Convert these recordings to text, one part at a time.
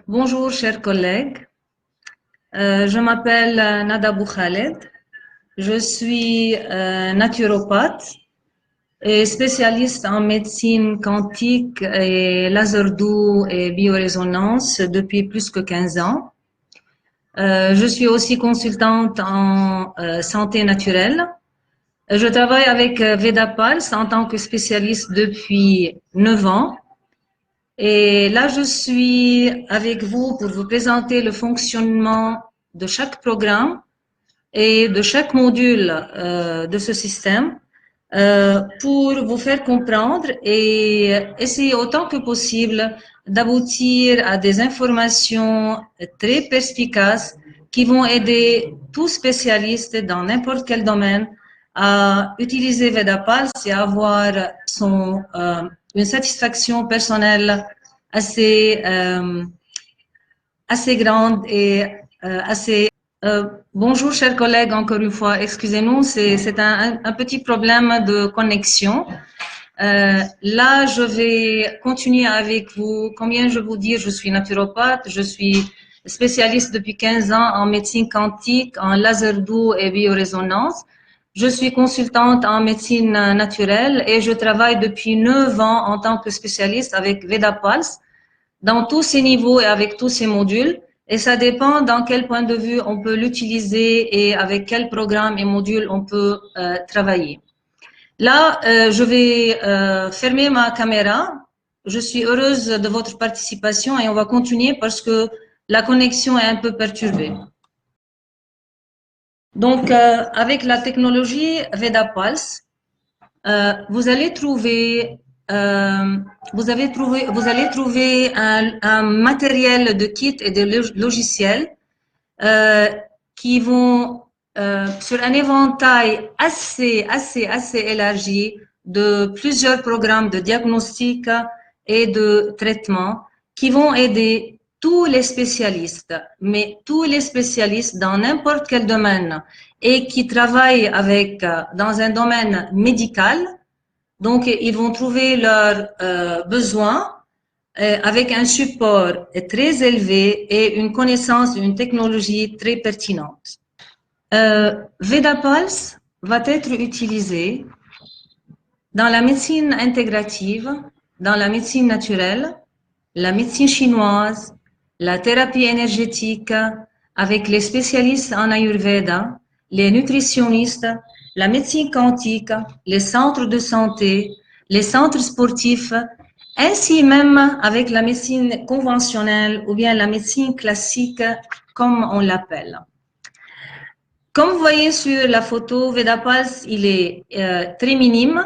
Bonjour chers collègues. Je m'appelle Nada Boukhaled. Je suis naturopathe et spécialiste en médecine quantique et laser doux et biorésonance depuis plus que 15 ans. Je suis aussi consultante en santé naturelle. Je travaille avec Veda Pulse en tant que spécialiste depuis 9 ans. Et là, je suis avec vous pour vous présenter le fonctionnement de chaque programme et de chaque module de ce système pour vous faire comprendre et essayer autant que possible d'aboutir à des informations très perspicaces qui vont aider tout spécialiste dans n'importe quel domaine à utiliser VedaPulse et à avoir une satisfaction personnelle assez, assez grande et assez... bonjour chers collègues, encore une fois, excusez-nous, c'est un petit problème de connexion. Là, je vais continuer avec vous. Combien je vous dire, je suis naturopathe, je suis spécialiste depuis 15 ans en médecine quantique, en laser doux et biorésonance. Je suis consultante en médecine naturelle et je travaille depuis 9 ans en tant que spécialiste avec VedaPulse dans tous ces niveaux et avec tous ces modules. Et ça dépend dans quel point de vue on peut l'utiliser et avec quel programme et module on peut travailler. Là, je vais fermer ma caméra. Je suis heureuse de votre participation et on va continuer parce que la connexion est un peu perturbée. Donc, avec la technologie VedaPulse, vous allez trouver vous allez trouver un matériel de kit et de logiciels qui vont sur un éventail assez élargi de plusieurs programmes de diagnostic et de traitement qui vont aider tous les spécialistes, mais tous les spécialistes dans n'importe quel domaine et qui travaillent avec, dans un domaine médical. Donc, ils vont trouver leurs besoins avec un support très élevé et une connaissance d'une technologie très pertinente. VedaPulse va être utilisé dans la médecine intégrative, dans la médecine naturelle, la médecine chinoise, la thérapie énergétique, avec les spécialistes en Ayurveda, les nutritionnistes, la médecine quantique, les centres de santé, les centres sportifs, ainsi même avec la médecine conventionnelle ou bien la médecine classique, comme on l'appelle. Comme vous voyez sur la photo, VedaPulse, il est très minime.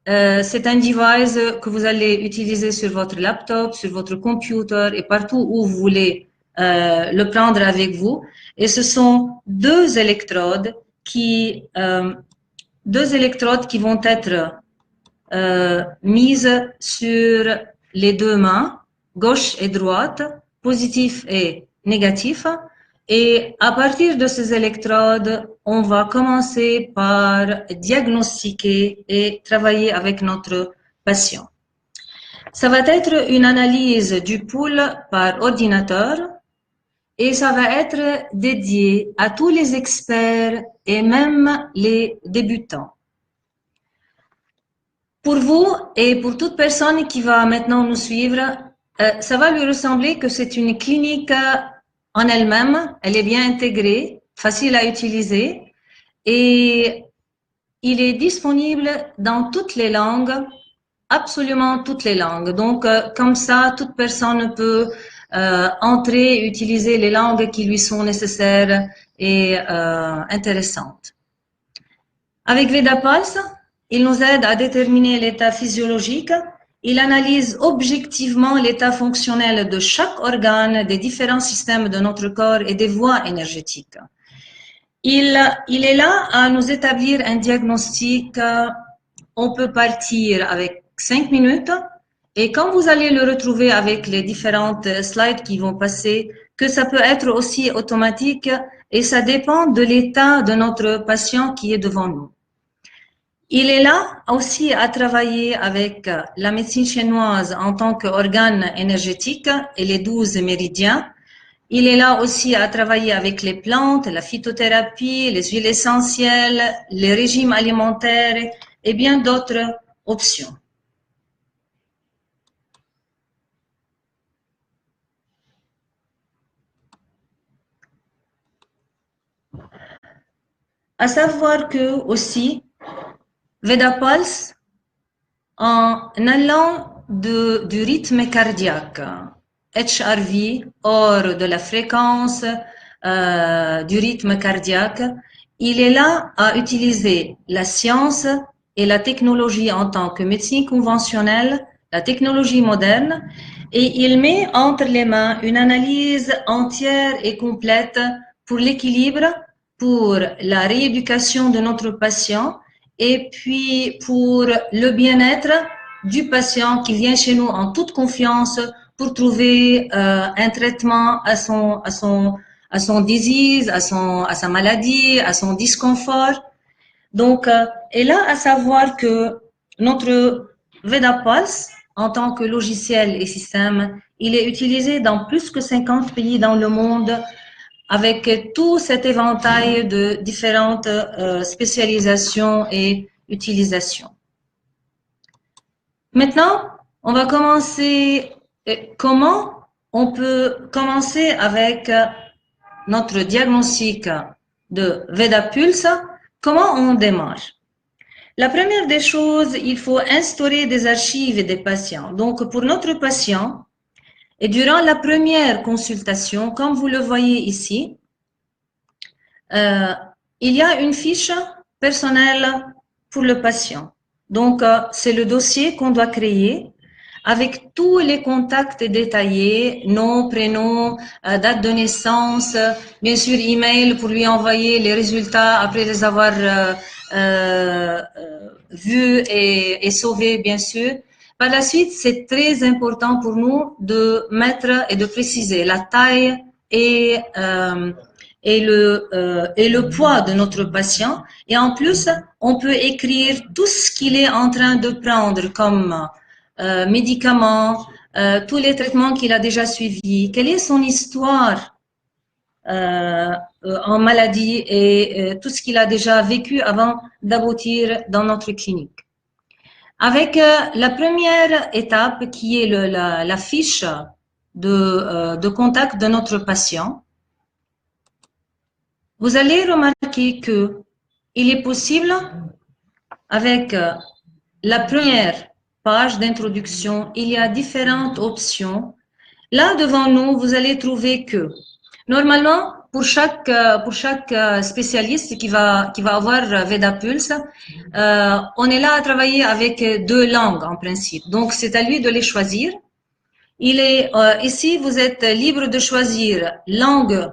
C'est un device que vous allez utiliser sur votre laptop, sur votre computer et partout où vous voulez le prendre avec vous. Et ce sont deux électrodes qui vont être mises sur les deux mains, gauche et droite, positif et négatif. Et à partir de ces électrodes, on va commencer par diagnostiquer et travailler avec notre patient. Ça va être une analyse du pouls par ordinateur et ça va être dédié à tous les experts et même les débutants. Pour vous et pour toute personne qui va maintenant nous suivre, ça va lui ressembler que c'est une clinique en elle-même, elle est bien intégrée, facile à utiliser et il est disponible dans toutes les langues, absolument toutes les langues. Donc, comme ça, toute personne peut entrer et utiliser les langues qui lui sont nécessaires et intéressantes. Avec VedaPulse, il nous aide à déterminer l'état physiologique. Il analyse objectivement l'état fonctionnel de chaque organe, des différents systèmes de notre corps et des voies énergétiques. Il est là à nous établir un diagnostic. On peut partir avec 5 minutes et quand vous allez le retrouver avec les différentes slides qui vont passer, que ça peut être aussi automatique et ça dépend de l'état de notre patient qui est devant nous. Il est là aussi à travailler avec la médecine chinoise en tant qu'organe énergétique et les 12 méridiens. Il est là aussi à travailler avec les plantes, la phytothérapie, les huiles essentielles, les régimes alimentaires et bien d'autres options. À savoir que aussi, Vedapulse, en allant du rythme cardiaque, HRV, hors de la fréquence du rythme cardiaque, il est là à utiliser la science et la technologie en tant que médecine conventionnelle, la technologie moderne, et il met entre les mains une analyse entière et complète pour l'équilibre, pour la rééducation de notre patient et puis pour le bien-être du patient qui vient chez nous en toute confiance pour trouver un traitement à son disease, à sa maladie, à son disconfort. Donc, et là, à savoir que notre Vedapulse, en tant que logiciel et système, il est utilisé dans plus que 50 pays dans le monde avec tout cet éventail de différentes spécialisations et utilisations. Maintenant, on va commencer. Comment on peut commencer avec notre diagnostic de Vedapulse? Comment on démarre? La première des choses, il faut instaurer des archives des patients. Donc, pour notre patient, et durant la première consultation, comme vous le voyez ici, il y a une fiche personnelle pour le patient. Donc, c'est le dossier qu'on doit créer avec tous les contacts détaillés, nom, prénom, date de naissance, bien sûr email pour lui envoyer les résultats après les avoir vus et sauvés, bien sûr. Par la suite, c'est très important pour nous de mettre et de préciser la taille et le poids de notre patient. Et en plus, on peut écrire tout ce qu'il est en train de prendre comme médicaments, tous les traitements qu'il a déjà suivis, quelle est son histoire en maladie et tout ce qu'il a déjà vécu avant d'aboutir dans notre clinique. Avec la première étape qui est la fiche de contact de notre patient, vous allez remarquer que il est possible, avec la première page d'introduction, il y a différentes options. Là, devant nous, vous allez trouver que, normalement, pour chaque spécialiste qui va avoir Vedapulse, on est là à travailler avec 2 langues en principe. Donc, c'est à lui de les choisir. Ici, vous êtes libre de choisir langue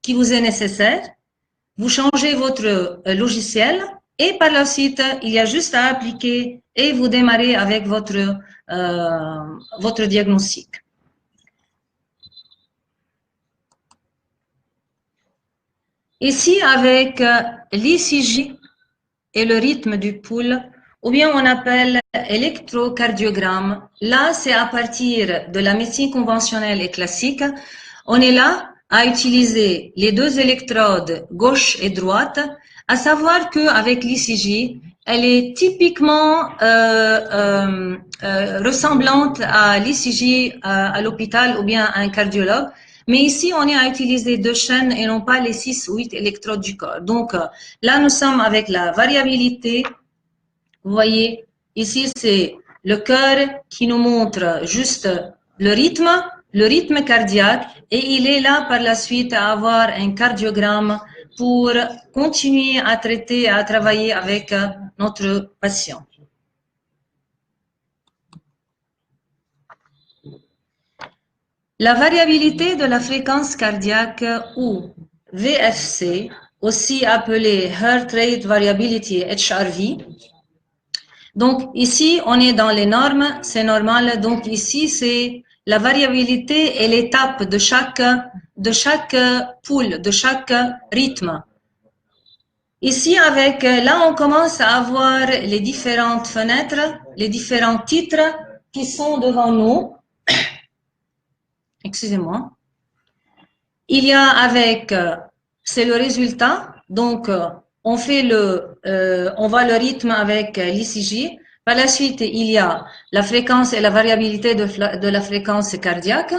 qui vous est nécessaire. Vous changez votre logiciel et par la suite, il y a juste à appliquer et vous démarrez avec votre diagnostic. Ici, avec l'ECG et le rythme du pouls, ou bien on appelle électrocardiogramme, là, c'est à partir de la médecine conventionnelle et classique. On est là à utiliser les 2 électrodes gauche et droite, à savoir qu'avec l'ECG, elle est typiquement ressemblante à l'ECG à l'hôpital ou bien à un cardiologue. Mais ici, on est à utiliser 2 chaînes et non pas les 6 ou 8 électrodes du corps. Donc, là, nous sommes avec la variabilité. Vous voyez, ici, c'est le cœur qui nous montre juste le rythme cardiaque, et il est là par la suite à avoir un cardiogramme pour continuer à traiter, à travailler avec notre patient. La variabilité de la fréquence cardiaque ou VFC, aussi appelée Heart Rate Variability HRV. Donc ici, on est dans les normes, c'est normal. Donc ici, c'est la variabilité et l'étape de chaque pouls, de chaque rythme. Ici, là, on commence à avoir les différentes fenêtres, les différents titres qui sont devant nous. Excusez-moi. Il y a c'est le résultat. Donc, on voit le rythme avec l'ECG. Par la suite, il y a la fréquence et la variabilité de la fréquence cardiaque.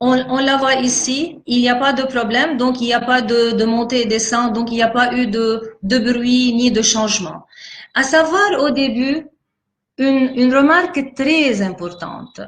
On la voit ici, il n'y a pas de problème, donc il n'y a pas de montée et descente, donc il n'y a pas eu de bruit ni de changement. À savoir au début, une remarque très importante.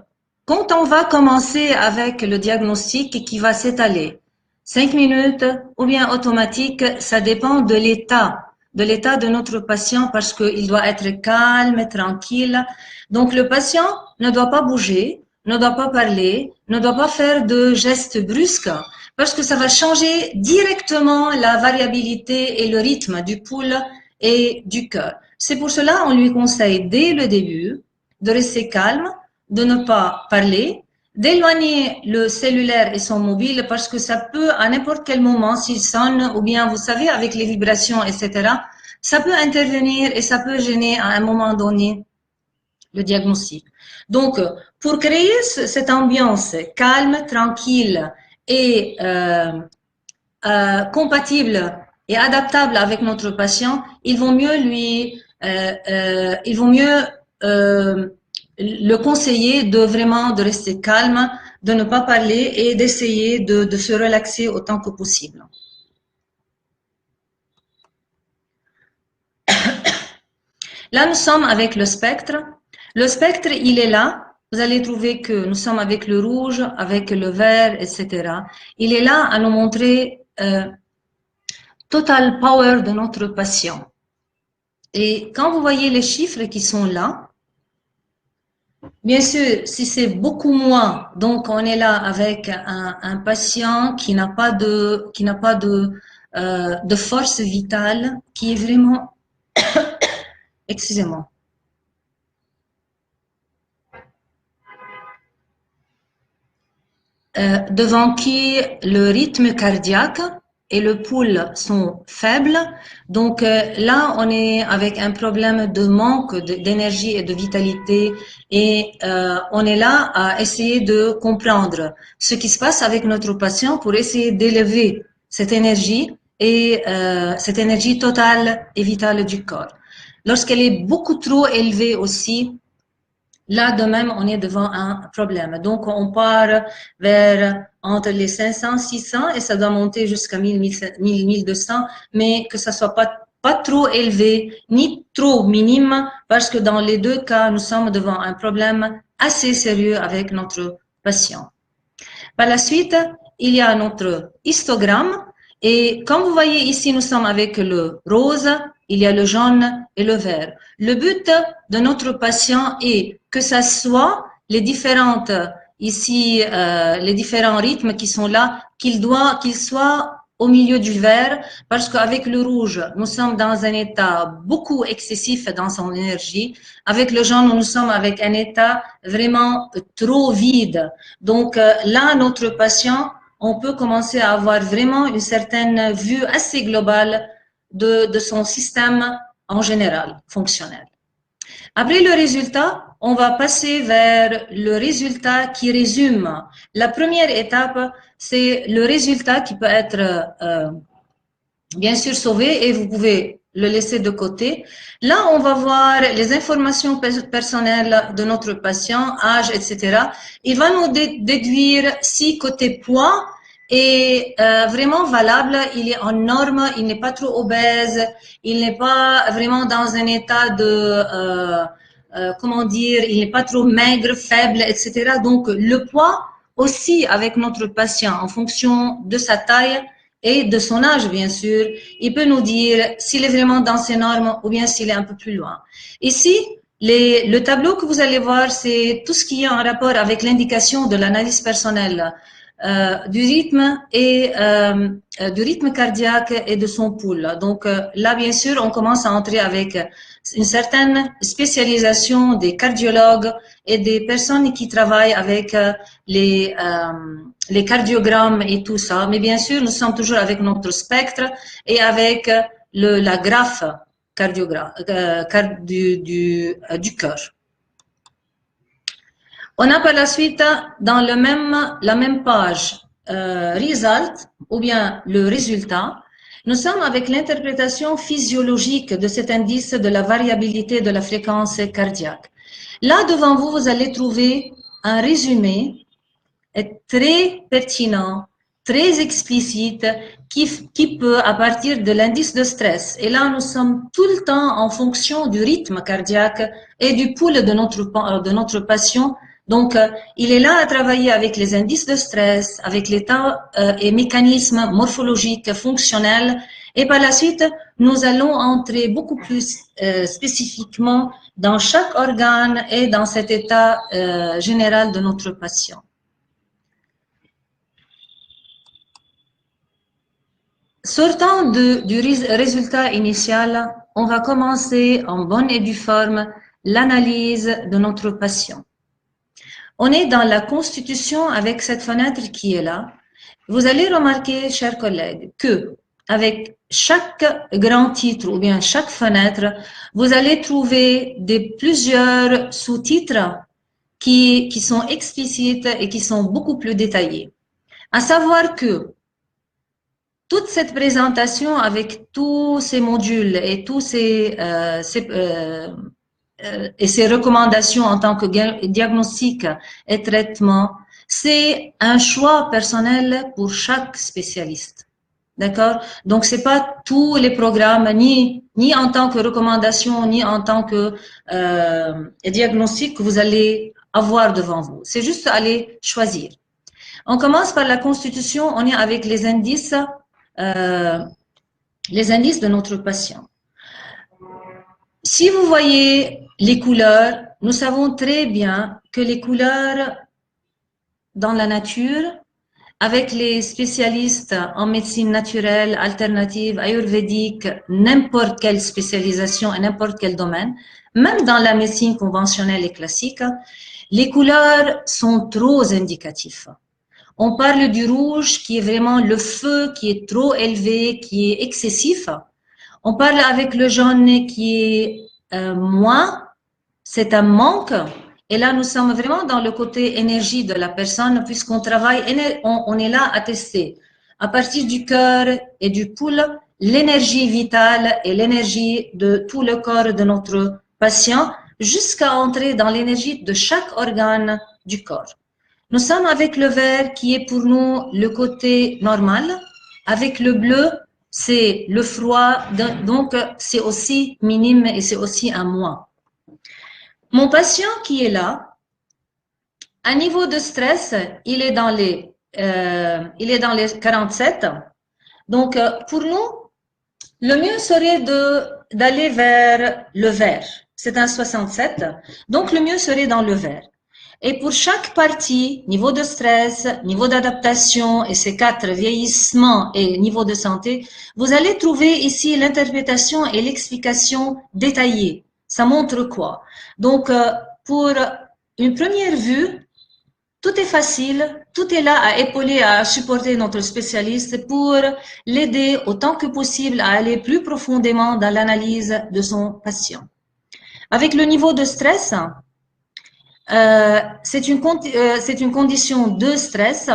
Quand on va commencer avec le diagnostic qui va s'étaler, 5 minutes ou bien automatique, ça dépend de l'état de notre patient parce qu'il doit être calme, tranquille. Donc le patient ne doit pas bouger, ne doit pas parler, ne doit pas faire de gestes brusques parce que ça va changer directement la variabilité et le rythme du pouls et du cœur. C'est pour cela qu'on lui conseille dès le début de rester calme, de ne pas parler, d'éloigner le cellulaire et son mobile parce que ça peut à n'importe quel moment, s'il sonne ou bien vous savez avec les vibrations, etc., ça peut intervenir et ça peut gêner à un moment donné le diagnostic. Donc, pour créer cette ambiance calme, tranquille et compatible et adaptable avec notre patient, il vaut mieux le conseiller de rester calme, de ne pas parler et d'essayer de se relaxer autant que possible. Là, nous sommes avec le spectre. Le spectre, il est là. Vous allez trouver que nous sommes avec le rouge, avec le vert, etc. Il est là à nous montrer total power de notre patient. Et quand vous voyez les chiffres qui sont là, bien sûr, si c'est beaucoup moins, donc on est là avec un patient qui n'a pas de force vitale, qui est vraiment, excusez-moi, devant qui le rythme cardiaque et le pouls sont faibles. Donc là, on est avec un problème de manque d'énergie et de vitalité et on est là à essayer de comprendre ce qui se passe avec notre patient pour essayer d'élever cette énergie et cette énergie totale et vitale du corps. Lorsqu'elle est beaucoup trop élevée aussi, là, de même, on est devant un problème. Donc, on part vers entre les 500, 600 et ça doit monter jusqu'à 1000, 1200, mais que ça soit pas trop élevé ni trop minime parce que dans les deux cas, nous sommes devant un problème assez sérieux avec notre patient. Par la suite, il y a notre histogramme et comme vous voyez ici, nous sommes avec le rose, il y a le jaune et le vert. Le but de notre patient est que ça soit les différents rythmes qui sont là, qu'il soit au milieu du vert, parce qu'avec le rouge, nous sommes dans un état beaucoup excessif dans son énergie. Avec le jaune, nous sommes avec un état vraiment trop vide. Donc là, notre patient, on peut commencer à avoir vraiment une certaine vue assez globale de son système en général, fonctionnel. Après le résultat, on va passer vers le résultat qui résume. La première étape, c'est le résultat qui peut être bien sûr sauvé et vous pouvez le laisser de côté. Là, on va voir les informations personnelles de notre patient, âge, etc. Il va nous déduire si côté poids est vraiment valable, il est en norme, il n'est pas trop obèse, il n'est pas vraiment dans un état comment dire, il n'est pas trop maigre, faible, etc. Donc, le poids aussi avec notre patient en fonction de sa taille et de son âge, bien sûr, il peut nous dire s'il est vraiment dans ses normes ou bien s'il est un peu plus loin. Ici, le tableau que vous allez voir, c'est tout ce qui est en rapport avec l'indication de l'analyse personnelle, du rythme et du rythme cardiaque et de son pouls. Donc là, bien sûr, on commence à entrer avec une certaine spécialisation des cardiologues et des personnes qui travaillent avec les cardiogrammes et tout ça. Mais bien sûr, nous sommes toujours avec notre spectre et avec la graphe du cœur. On a par la suite, dans la même page, result, ou bien le résultat, nous sommes avec l'interprétation physiologique de cet indice de la variabilité de la fréquence cardiaque. Là, devant vous, vous allez trouver un résumé très pertinent, très explicite, qui peut, à partir de l'indice de stress, et là, nous sommes tout le temps en fonction du rythme cardiaque et du pouls de notre patient. Donc, il est là à travailler avec les indices de stress, avec l'état et mécanismes morphologiques fonctionnels. Et par la suite, nous allons entrer beaucoup plus spécifiquement dans chaque organe et dans cet état général de notre patient. Sortant du résultat initial, on va commencer en bonne et due forme l'analyse de notre patient. On est dans la constitution avec cette fenêtre qui est là. Vous allez remarquer, chers collègues, que avec chaque grand titre ou bien chaque fenêtre, vous allez trouver plusieurs sous-titres qui sont explicites et qui sont beaucoup plus détaillés. À savoir que toute cette présentation avec tous ces modules et tous ces recommandations en tant que diagnostic et traitement, c'est un choix personnel pour chaque spécialiste. D'accord? Donc, c'est pas tous les programmes, ni en tant que recommandation, ni en tant que diagnostic que vous allez avoir devant vous. C'est juste aller choisir. On commence par la constitution, on est avec les indices de notre patient. Si vous voyez les couleurs, nous savons très bien que les couleurs dans la nature, avec les spécialistes en médecine naturelle, alternative, ayurvédique, n'importe quelle spécialisation et n'importe quel domaine, même dans la médecine conventionnelle et classique, les couleurs sont trop indicatives. On parle du rouge qui est vraiment le feu qui est trop élevé, qui est excessif. On parle avec le jaune qui est moins, c'est un manque. Et là, nous sommes vraiment dans le côté énergie de la personne puisqu'on travaille, on est là à tester à partir du cœur et du pouls, l'énergie vitale et l'énergie de tout le corps de notre patient jusqu'à entrer dans l'énergie de chaque organe du corps. Nous sommes avec le vert qui est pour nous le côté normal. Avec le bleu, c'est le froid, donc c'est aussi minime et c'est aussi un moins. Mon patient qui est là, à niveau de stress, il est dans les 47. Donc, pour nous, le mieux serait d'aller vers le vert. C'est un 67. Donc, le mieux serait dans le vert. Et pour chaque partie, niveau de stress, niveau d'adaptation et ces 4 vieillissements et niveau de santé, vous allez trouver ici l'interprétation et l'explication détaillée. Ça montre quoi? Donc, pour une première vue, tout est facile, tout est là à épauler, à supporter notre spécialiste pour l'aider autant que possible à aller plus profondément dans l'analyse de son patient. Avec le niveau de stress, c'est une condition de stress,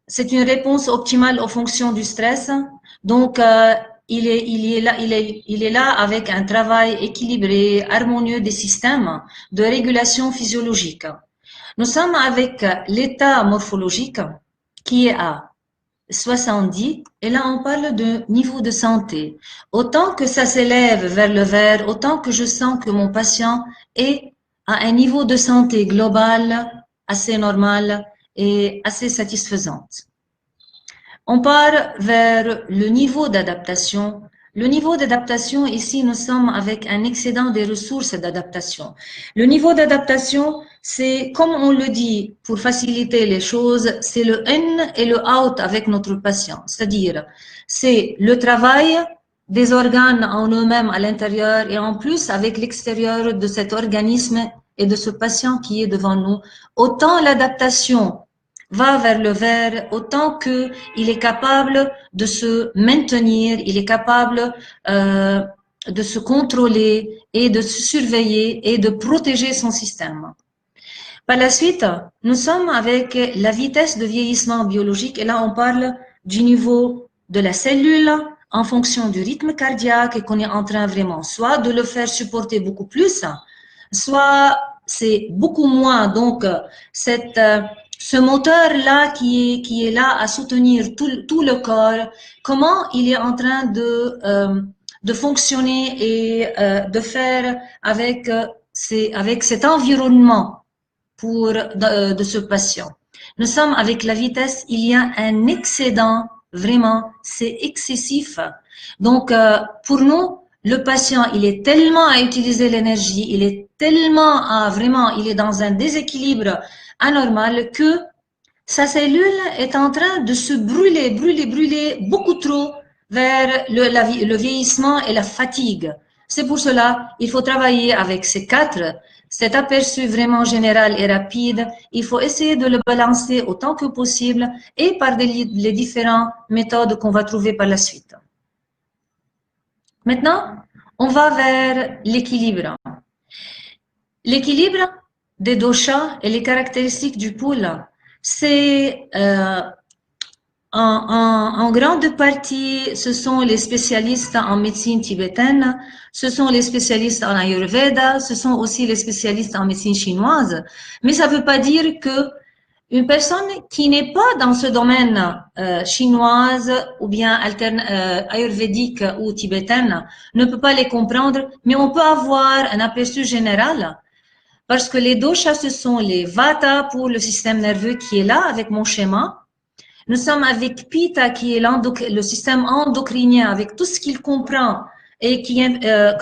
c'est une réponse optimale aux fonctions du stress. Donc, il est là avec un travail équilibré, harmonieux des systèmes de régulation physiologique. Nous sommes avec l'état morphologique qui est à 70 et là on parle de niveau de santé. Autant que ça s'élève vers le vert, autant que je sens que mon patient est à un niveau de santé global assez normal et assez satisfaisante. On part vers le niveau d'adaptation. Le niveau d'adaptation, ici, nous sommes avec un excédent des ressources d'adaptation. Le niveau d'adaptation, c'est, comme on le dit, pour faciliter les choses, c'est le in et le out avec notre patient. C'est-à-dire, c'est le travail des organes en eux-mêmes à l'intérieur et en plus avec l'extérieur de cet organisme et de ce patient qui est devant nous. Autant l'adaptation va vers le vert, autant qu'il est capable de se maintenir, il est capable de se contrôler et de se surveiller et de protéger son système. Par la suite, nous sommes avec la vitesse de vieillissement biologique et là on parle du niveau de la cellule en fonction du rythme cardiaque et qu'on est en train vraiment soit de le faire supporter beaucoup plus, soit c'est beaucoup moins. Donc, ce moteur-là qui est là à soutenir tout le corps, comment il est en train de fonctionner et de faire avec cet environnement de ce patient. Nous sommes avec la vitesse, il y a un excédent, vraiment, c'est excessif. Donc, pour nous, le patient, il est tellement à utiliser l'énergie, il est tellement vraiment, il est dans un déséquilibre anormal que sa cellule est en train de se brûler beaucoup trop vers le vieillissement et la fatigue. C'est pour cela il faut travailler avec ces quatre. Cet aperçu vraiment général et rapide, il faut essayer de le balancer autant que possible et par les différentes méthodes qu'on va trouver par la suite. Maintenant, on va vers l'équilibre. L'équilibre des doshas et les caractéristiques du pool, c'est en grande partie, ce sont les spécialistes en médecine tibétaine, ce sont les spécialistes en Ayurveda, ce sont aussi les spécialistes en médecine chinoise. Mais ça ne veut pas dire que une personne qui n'est pas dans ce domaine chinoise ou bien ayurvédique ou tibétaine ne peut pas les comprendre, mais on peut avoir un aperçu général parce que les doshas, ce sont les vata pour le système nerveux qui est là avec mon schéma. Nous sommes avec Pitta qui est le système endocrinien avec tout ce qu'il comprend et qui est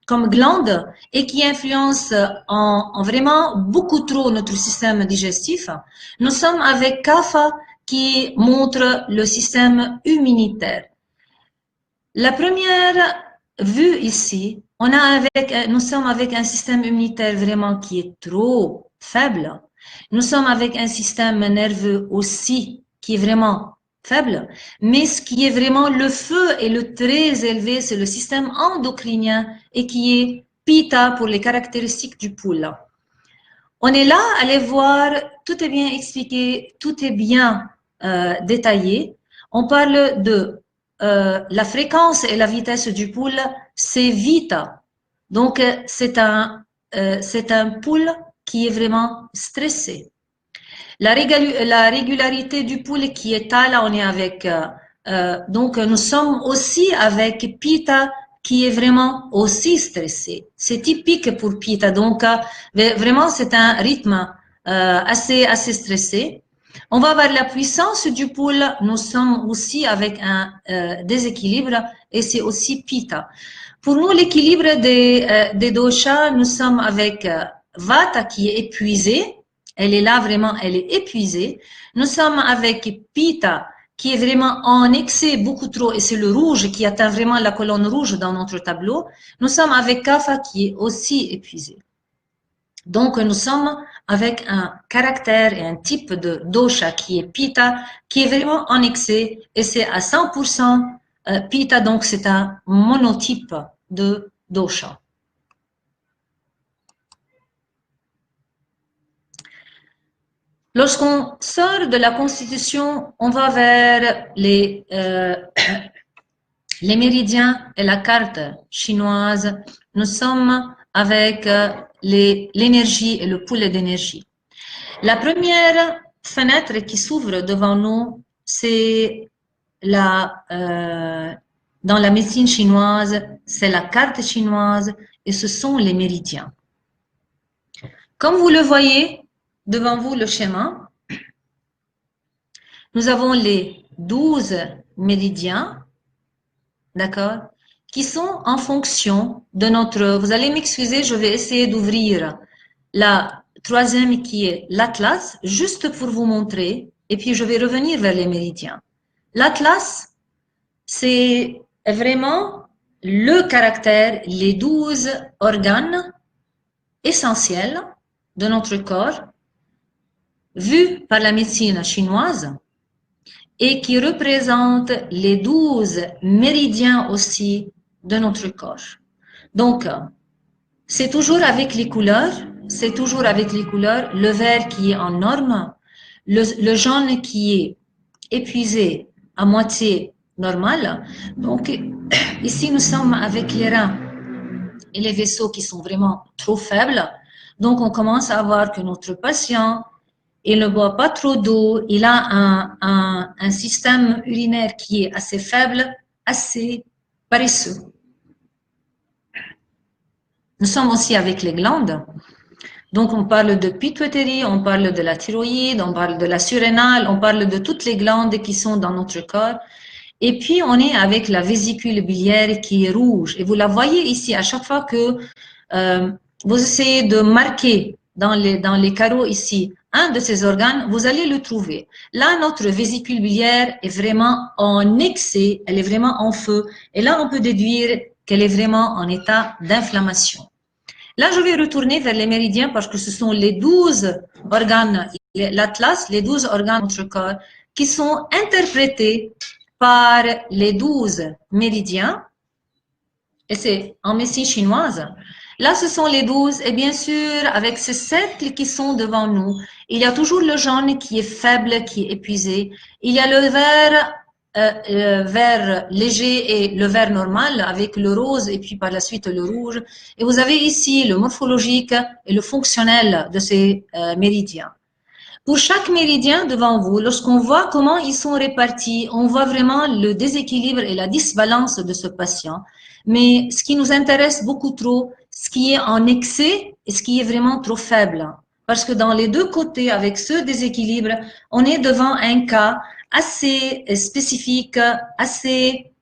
comme glande et qui influence en vraiment beaucoup trop notre système digestif. Nous sommes avec Kapha qui montre le système immunitaire. La première vue ici, nous sommes avec un système immunitaire vraiment qui est trop faible. Nous sommes avec un système nerveux aussi qui est vraiment faible, mais ce qui est vraiment le feu et le très élevé, c'est le système endocrinien et qui est Pitta pour les caractéristiques du pool. On est là, allez voir, tout est bien expliqué, tout est bien détaillé. On parle de la fréquence et la vitesse du pool, c'est vita. Donc, c'est un pool qui est vraiment stressé. La régularité du pool qui est là, on est avec, donc nous sommes aussi avec Pitta qui est vraiment aussi stressé. C'est typique pour Pitta, donc vraiment c'est un rythme assez stressé. On va voir la puissance du pool, nous sommes aussi avec un déséquilibre et c'est aussi Pitta. Pour nous, l'équilibre des doshas, nous sommes avec Vata qui est épuisé, elle est là vraiment, elle est épuisée. Nous sommes avec Pitta qui est vraiment en excès beaucoup trop et c'est le rouge qui atteint vraiment la colonne rouge dans notre tableau. Nous sommes avec Kapha qui est aussi épuisé. Donc, nous sommes avec un caractère et un type de dosha qui est Pitta, qui est vraiment en excès et c'est à 100% Pitta, donc c'est un monotype de dosha. Lorsqu'on sort de la Constitution, on va vers les méridiens et la carte chinoise. Nous sommes avec l'énergie et le poulet d'énergie. La première fenêtre qui s'ouvre devant nous, c'est dans la médecine chinoise, c'est la carte chinoise et ce sont les méridiens. Comme vous le voyez, devant vous le schéma, nous avons les 12 méridiens, d'accord, qui sont en fonction de notre... Vous allez m'excuser, je vais essayer d'ouvrir la troisième qui est l'Atlas, juste pour vous montrer, et puis je vais revenir vers les méridiens. L'Atlas, c'est est vraiment le caractère, les 12 organes essentiels de notre corps, vus par la médecine chinoise, et qui représentent les 12 méridiens aussi de notre corps. Donc, c'est toujours avec les couleurs, le vert qui est en norme, le jaune qui est épuisé à moitié normal. Donc, ici, nous sommes avec les reins et les vaisseaux qui sont vraiment trop faibles. Donc, on commence à voir que notre patient, il ne boit pas trop d'eau, il a un système urinaire qui est assez faible, assez paresseux. Nous sommes aussi avec les glandes. Donc, on parle de pituiterie, on parle de la thyroïde, on parle de la surrénale, on parle de toutes les glandes qui sont dans notre corps. Et puis, on est avec la vésicule biliaire qui est rouge. Et vous la voyez ici, à chaque fois que vous essayez de marquer dans les carreaux ici un de ces organes, vous allez le trouver. Là, notre vésicule biliaire est vraiment en excès, elle est vraiment en feu. Et là, on peut déduire qu'elle est vraiment en état d'inflammation. Là, je vais retourner vers les méridiens parce que ce sont les 12 organes, l'atlas, les 12 organes de notre corps qui sont interprétés par les 12 méridiens. Et c'est en médecine chinoise. Là, ce sont les 12 et bien sûr, avec ces cercles qui sont devant nous, il y a toujours le jaune qui est faible, qui est épuisé. Il y a le vert léger et le vert normal avec le rose et puis par la suite le rouge. Et vous avez ici le morphologique et le fonctionnel de ces méridiens. Pour chaque méridien devant vous, lorsqu'on voit comment ils sont répartis, on voit vraiment le déséquilibre et la disbalance de ce patient. Mais ce qui nous intéresse beaucoup trop, ce qui est en excès et ce qui est vraiment trop faible. Parce que dans les deux côtés, avec ce déséquilibre, on est devant un cas assez spécifique, assez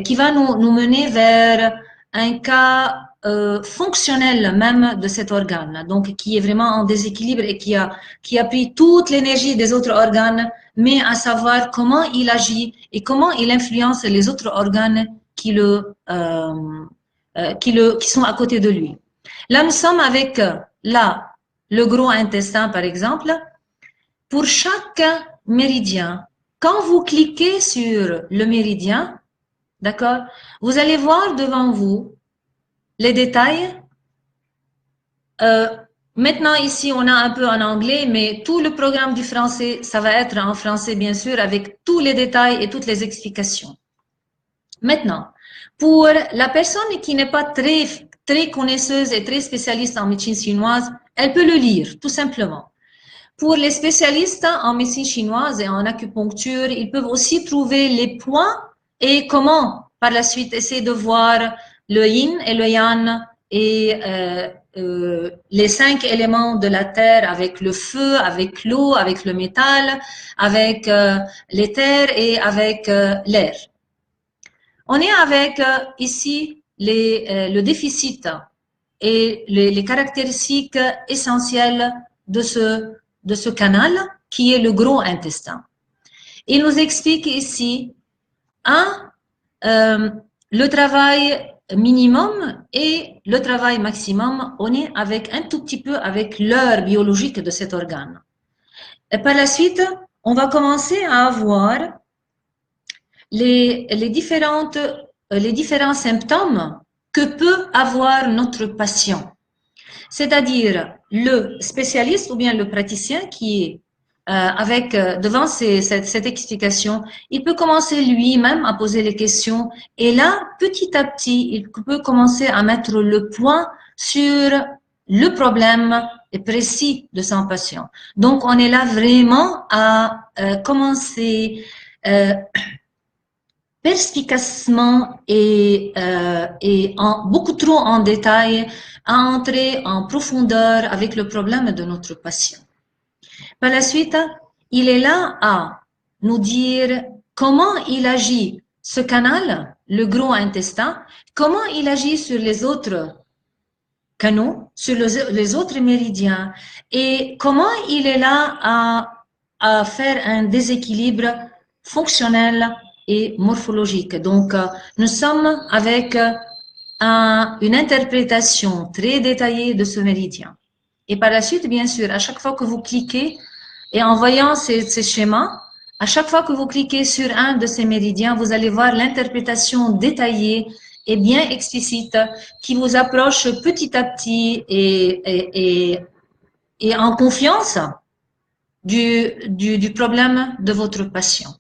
qui va nous mener vers un cas fonctionnel même de cet organe, donc qui est vraiment en déséquilibre et qui a pris toute l'énergie des autres organes, mais à savoir comment il agit et comment il influence les autres organes qui sont à côté de lui. Là, nous sommes avec le gros intestin, par exemple. Pour chaque méridien, quand vous cliquez sur le méridien, d'accord, vous allez voir devant vous les détails. Maintenant, ici, on a un peu en anglais, mais tout le programme du français, ça va être en français, bien sûr, avec tous les détails et toutes les explications. Maintenant, pour la personne qui n'est pas très connaisseuse et très spécialiste en médecine chinoise, elle peut le lire, tout simplement. Pour les spécialistes en médecine chinoise et en acupuncture, ils peuvent aussi trouver les points et comment, par la suite, essayer de voir le yin et le yang et les 5 éléments de la terre avec le feu, avec l'eau, avec le métal, avec l'éther et avec l'air. On est avec ici le déficit et les caractéristiques essentielles de ce canal qui est le gros intestin. Il nous explique ici le travail minimum et le travail maximum. On est avec un tout petit peu avec l'heure biologique de cet organe. Et par la suite, on va commencer à avoir les différents symptômes que peut avoir notre patient. C'est-à-dire le spécialiste ou bien le praticien qui est devant cette explication, il peut commencer lui-même à poser les questions et là, petit à petit, il peut commencer à mettre le point sur le problème précis de son patient. Donc, on est là vraiment à commencer perspicacement et beaucoup trop en détail à entrer en profondeur avec le problème de notre patient. Par la suite, il est là à nous dire comment il agit, ce canal, le gros intestin, comment il agit sur les autres canaux, sur les autres méridiens et comment il est là à faire un déséquilibre fonctionnel et morphologique. Donc, nous sommes avec une interprétation très détaillée de ce méridien. Et par la suite, bien sûr, à chaque fois que vous cliquez et en voyant ces schémas, à chaque fois que vous cliquez sur un de ces méridiens, vous allez voir l'interprétation détaillée et bien explicite qui vous approche petit à petit et en confiance du problème de votre patient.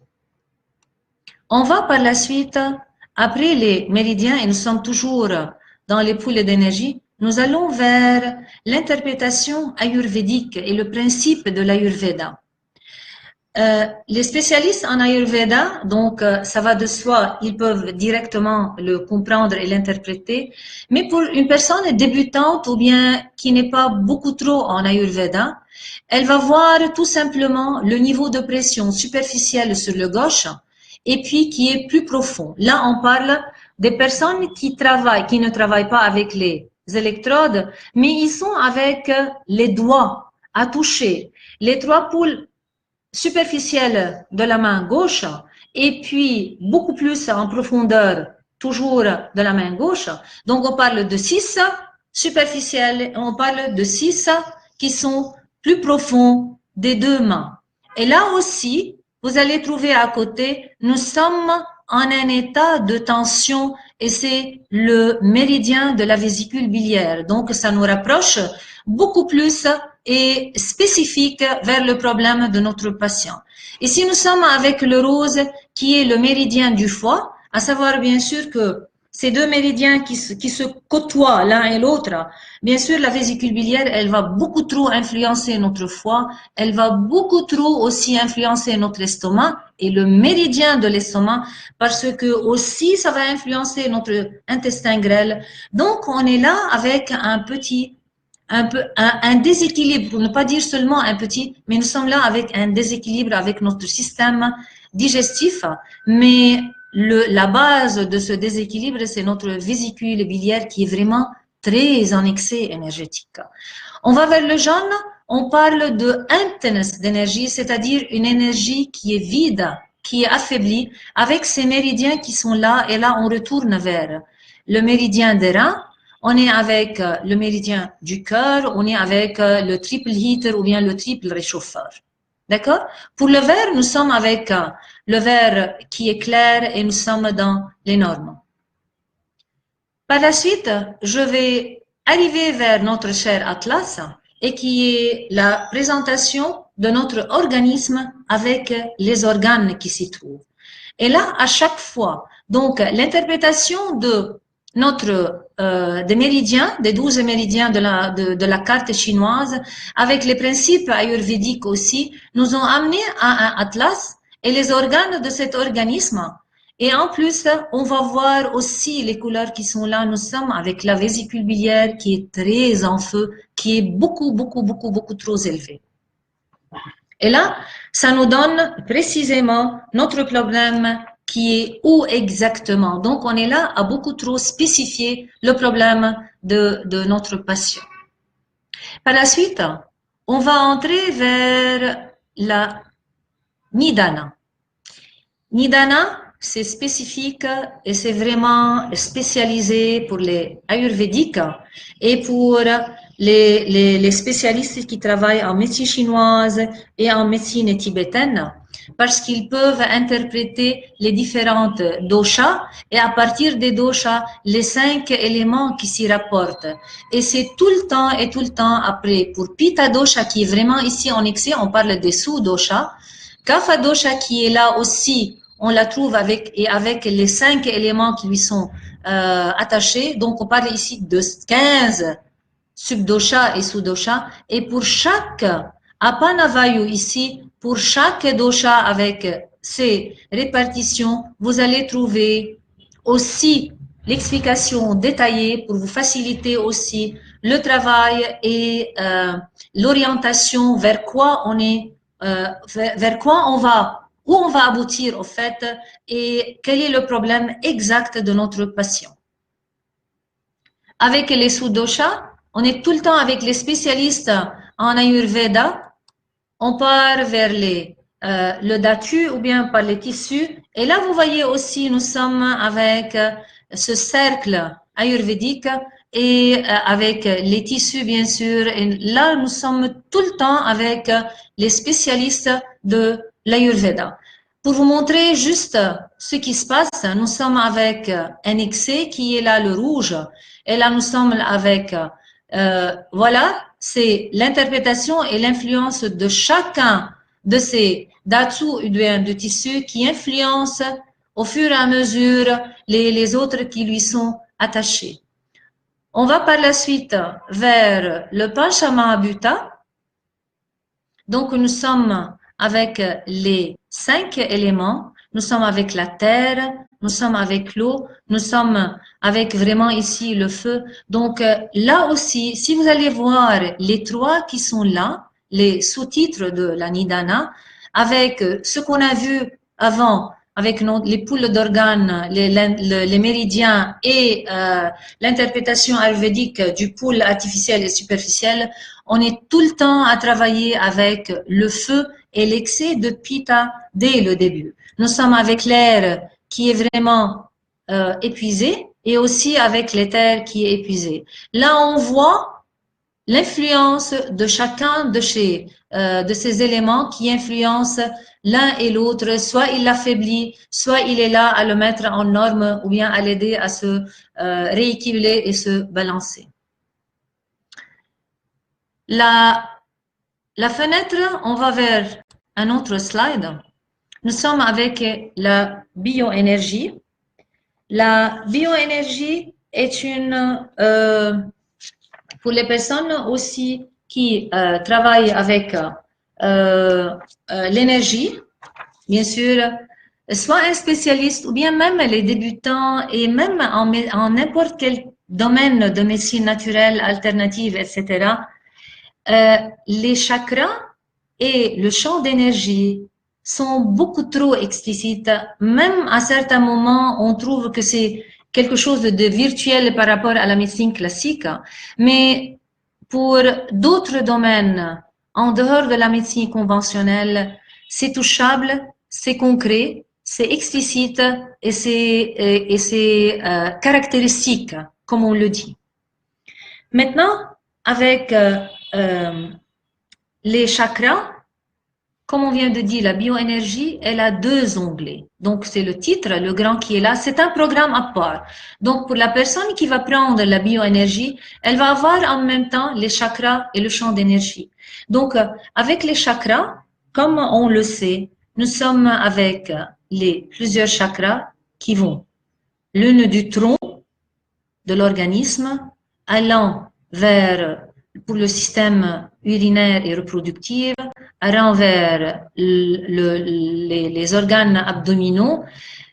On va par la suite, après les méridiens, et nous sommes toujours dans les poules d'énergie, nous allons vers l'interprétation ayurvédique et le principe de l'ayurveda. Les spécialistes en ayurveda, donc ça va de soi, ils peuvent directement le comprendre et l'interpréter, mais pour une personne débutante ou bien qui n'est pas beaucoup trop en ayurveda, elle va voir tout simplement le niveau de pression superficielle sur le gauche et puis qui est plus profond. Là, on parle des personnes qui travaillent, qui ne travaillent pas avec les électrodes, mais ils sont avec les doigts à toucher. Les trois poules superficielle de la main gauche et puis beaucoup plus en profondeur toujours de la main gauche. Donc on parle de 6 superficielles, on parle de 6 qui sont plus profonds des deux mains. Et là aussi, vous allez trouver à côté, nous sommes en un état de tension et c'est le méridien de la vésicule biliaire. Donc ça nous rapproche beaucoup plus et spécifique vers le problème de notre patient. Ici, nous sommes avec le rose qui est le méridien du foie, à savoir bien sûr que ces deux méridiens qui se côtoient l'un et l'autre, bien sûr, la vésicule biliaire, elle va beaucoup trop influencer notre foie, elle va beaucoup trop aussi influencer notre estomac et le méridien de l'estomac parce que aussi ça va influencer notre intestin grêle. Donc, on est là avec un déséquilibre, pour ne pas dire seulement un petit, mais nous sommes là avec un déséquilibre avec notre système digestif, mais la base de ce déséquilibre, c'est notre vésicule biliaire qui est vraiment très en excès énergétique. On va vers le jaune, on parle de emptiness d'énergie, c'est-à-dire une énergie qui est vide, qui est affaiblie, avec ces méridiens qui sont là, et là on retourne vers le méridien des reins, on est avec le méridien du cœur, on est avec le triple heater ou bien le triple réchauffeur. D'accord? Pour le vert, nous sommes avec le vert qui est clair et nous sommes dans les normes. Par la suite, je vais arriver vers notre cher Atlas et qui est la présentation de notre organisme avec les organes qui s'y trouvent. Et là, à chaque fois, donc l'interprétation de des méridiens, des 12 méridiens de la carte chinoise, avec les principes ayurvédiques aussi, nous ont amené à un atlas et les organes de cet organisme. Et en plus, on va voir aussi les couleurs qui sont là. Nous sommes avec la vésicule biliaire qui est très en feu, qui est beaucoup trop élevée. Et là, ça nous donne précisément notre problème qui est où exactement. Donc, on est là à beaucoup trop spécifier le problème de notre patient. Par la suite, on va entrer vers la Nidana. Nidana, c'est spécifique et c'est vraiment spécialisé pour les ayurvédiques et pour les spécialistes qui travaillent en médecine chinoise et en médecine tibétaine parce qu'ils peuvent interpréter les différentes doshas et à partir des doshas, les 5 éléments qui s'y rapportent. Et c'est tout le temps après. Pour Pitta dosha qui est vraiment ici en excès, on parle des sous-doshas. Kapha dosha qui est là aussi, on la trouve avec les 5 éléments qui lui sont attachés. Donc, on parle ici de 15 subdosha et sous-dosha. Et pour chaque apanavayu ici, pour chaque dosha avec ces répartitions, vous allez trouver aussi l'explication détaillée pour vous faciliter aussi le travail et l'orientation vers quoi on est, vers quoi on va, où on va aboutir au fait et quel est le problème exact de notre patient. Avec les sous-doshas, on est tout le temps avec les spécialistes en Ayurveda. On part vers les le dhatu ou bien par les tissus. Et là, vous voyez aussi, nous sommes avec ce cercle ayurvédique et avec les tissus, bien sûr. Et là, nous sommes tout le temps avec les spécialistes de l'Ayurveda. Pour vous montrer juste ce qui se passe, nous sommes avec un excès qui est là, le rouge. Et là, nous sommes avec, voilà, c'est l'interprétation et l'influence de chacun de ces dhatu ou bien de tissus qui influencent au fur et à mesure les autres qui lui sont attachés. On va par la suite vers le Panchamahabhuta. Donc, nous sommes avec les 5 éléments. Nous sommes avec la terre, nous sommes avec l'eau, nous sommes avec vraiment ici le feu. Donc, là aussi, si vous allez voir les 3 qui sont là, les sous-titres de la Nidana, avec ce qu'on a vu avant, avec les poules d'organes, les méridiens et l'interprétation ayurvédique du poule artificiel et superficiel, on est tout le temps à travailler avec le feu et l'excès de Pitta dès le début. Nous sommes avec l'air qui est vraiment épuisé et aussi avec l'éther qui est épuisé. Là, on voit l'influence de chacun de ces éléments qui influencent l'un et l'autre. Soit il l'affaiblit, soit il est là à le mettre en norme ou bien à l'aider à se rééquilibrer et se balancer. La fenêtre, on va vers un autre slide. Nous sommes avec la bioénergie. La bioénergie est pour les personnes aussi qui travaillent avec l'énergie, bien sûr, soit un spécialiste ou bien même les débutants et même en n'importe quel domaine de médecine naturelle, alternative, etc., les chakras et le champ d'énergie sont beaucoup trop explicites. Même à certains moments, on trouve que c'est quelque chose de virtuel par rapport à la médecine classique. Mais pour d'autres domaines, en dehors de la médecine conventionnelle, c'est touchable, c'est concret, c'est explicite et c'est caractéristique, comme on le dit. Maintenant, avec les chakras, comme on vient de dire, la bioénergie, elle a 2 onglets. Donc, c'est le titre, le grand qui est là. C'est un programme à part. Donc, pour la personne qui va prendre la bioénergie, elle va avoir en même temps les chakras et le champ d'énergie. Donc, avec les chakras, comme on le sait, nous sommes avec les plusieurs chakras qui vont l'une du tronc de l'organisme, allant vers pour le système urinaire et reproductif, allant vers les organes abdominaux,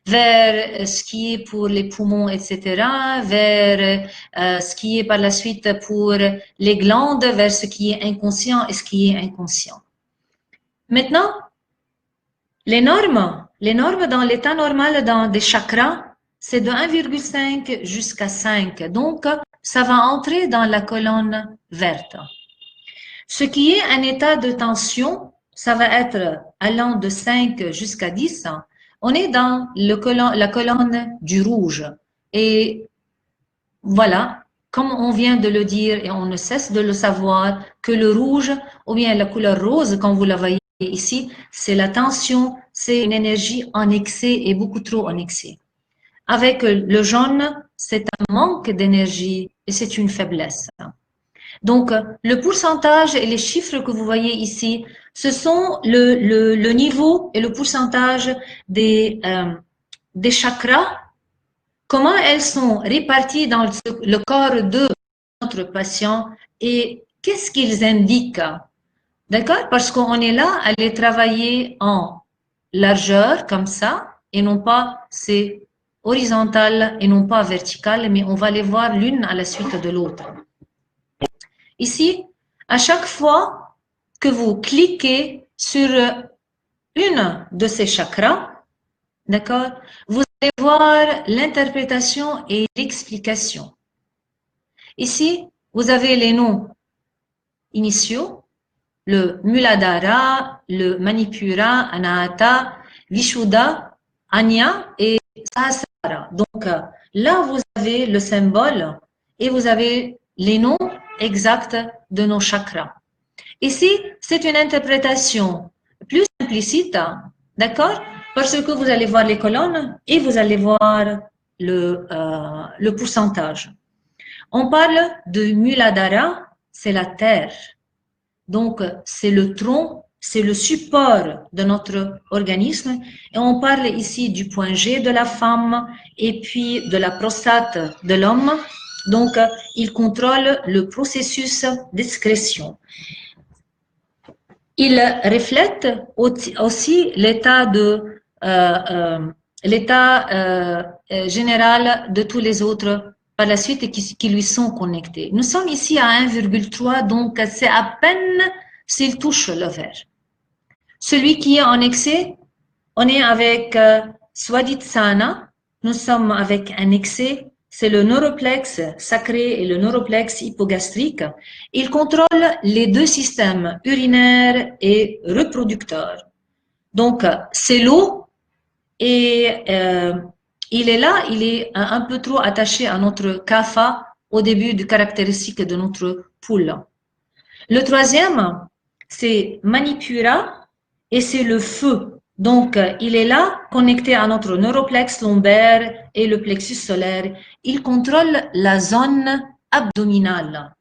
vers ce qui est pour les poumons, etc., vers ce qui est par la suite pour les glandes, vers ce qui est inconscient et ce qui est inconscient. Maintenant, les normes dans l'état normal dans des chakras, c'est de 1,5 jusqu'à 5. Donc, ça va entrer dans la colonne verte. Ce qui est un état de tension, ça va être allant de 5 jusqu'à 10. On est dans la colonne du rouge. Et voilà, comme on vient de le dire et on ne cesse de le savoir, que le rouge, ou bien la couleur rose, quand vous la voyez ici, c'est la tension, c'est une énergie en excès et beaucoup trop en excès. Avec le jaune, c'est un manque d'énergie et c'est une faiblesse. Donc, le pourcentage et les chiffres que vous voyez ici, ce sont le niveau et le pourcentage des chakras, comment elles sont réparties dans le corps de notre patient et qu'est-ce qu'ils indiquent. D'accord? Parce qu'on est là à les travailler en largeur, comme ça, et non pas, c'est horizontal et non pas vertical, mais on va les voir l'une à la suite de l'autre. Ici, à chaque fois que vous cliquez sur une de ces chakras, d'accord, vous allez voir l'interprétation et l'explication. Ici, vous avez les noms initiaux, le Muladhara, le Manipura, Anahata, Vishuddha, Anya et Sahasrara. Donc là, vous avez le symbole et vous avez les noms exacts de nos chakras. Ici, c'est une interprétation plus implicite, d'accord? Parce que vous allez voir les colonnes et vous allez voir le pourcentage. On parle de Muladhara, c'est la terre. Donc, c'est le tronc, c'est le support de notre organisme. Et on parle ici du point G de la femme et puis de la prostate de l'homme. Donc, il contrôle le processus d'excrétion. Il reflète aussi l'état général de tous les autres par la suite qui lui sont connectés. Nous sommes ici à 1,3, donc c'est à peine s'il touche le vert. Celui qui est en excès, on est avec Swadhisthana, nous sommes avec un excès, c'est le neuroplexe sacré et le neuroplexe hypogastrique. Il contrôle les deux systèmes, urinaire et reproducteur. Donc, c'est l'eau et il est là, il est un peu trop attaché à notre kapha au début du caractéristique de notre poule. Le troisième, c'est Manipura et c'est le feu. Donc, il est là, connecté à notre neuroplexe lombaire et le plexus solaire. Il contrôle la zone abdominale.